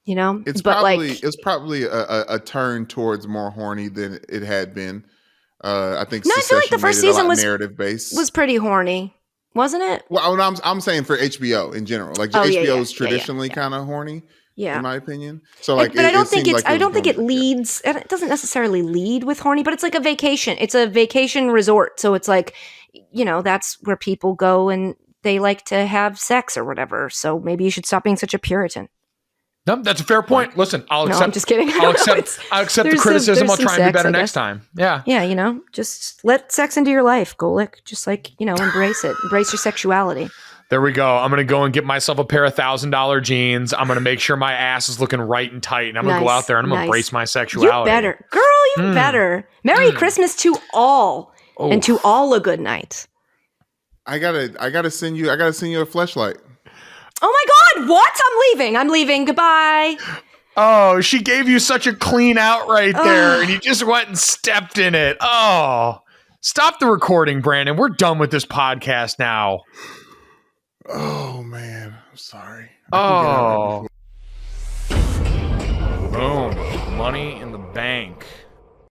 Speaker 2: you know?
Speaker 3: It's
Speaker 2: but
Speaker 3: probably a turn towards more horny than it had been. I think
Speaker 2: No, I feel like the
Speaker 3: Succession
Speaker 2: first
Speaker 3: made it a
Speaker 2: season
Speaker 3: lot
Speaker 2: was-
Speaker 3: narrative based.
Speaker 2: was pretty horny, wasn't it?
Speaker 3: Well, I'm saying for HBO in general, like
Speaker 2: Oh, yeah,
Speaker 3: HBO
Speaker 2: yeah,
Speaker 3: is traditionally kind of horny,
Speaker 2: Yeah.
Speaker 3: in my opinion. So like,
Speaker 2: but I don't think
Speaker 3: seemed
Speaker 2: it's.
Speaker 3: like
Speaker 2: I don't think
Speaker 3: was
Speaker 2: it
Speaker 3: going- yeah.
Speaker 2: leads. It doesn't necessarily lead with horny, but it's like a vacation. It's a vacation resort, so it's like, that's where people go and they like to have sex or whatever. So maybe you should stop being such a Puritan.
Speaker 1: No, that's a fair point. Listen, I'll
Speaker 2: No,
Speaker 1: accept.
Speaker 2: I'm just kidding. I
Speaker 1: I'll
Speaker 2: don't know.
Speaker 1: accept. I'll accept the
Speaker 2: there's
Speaker 1: criticism. I'll
Speaker 2: some
Speaker 1: try and be
Speaker 2: sex,
Speaker 1: better
Speaker 2: I
Speaker 1: next
Speaker 2: guess.
Speaker 1: time. Yeah.
Speaker 2: Yeah, just let sex into your life, Golic. Just like embrace it. Embrace your sexuality.
Speaker 1: There we go. I'm gonna go and get myself a pair of $1,000 jeans. I'm gonna make sure my ass is looking right and tight, and I'm gonna go
Speaker 2: Nice,
Speaker 1: out there and I'm gonna
Speaker 2: nice.
Speaker 1: embrace my
Speaker 2: You
Speaker 1: sexuality.
Speaker 2: better, girl. You better. Merry Christmas to all, and to all a good night.
Speaker 3: I gotta send you a fleshlight.
Speaker 2: Oh my God! What? I'm leaving. Goodbye.
Speaker 1: Oh, she gave you such a clean out right there, and you just went and stepped in it. Oh, stop the recording, Brandon. We're done with this podcast now.
Speaker 3: Oh man, I'm sorry.
Speaker 1: Oh. Boom. Money in the bank.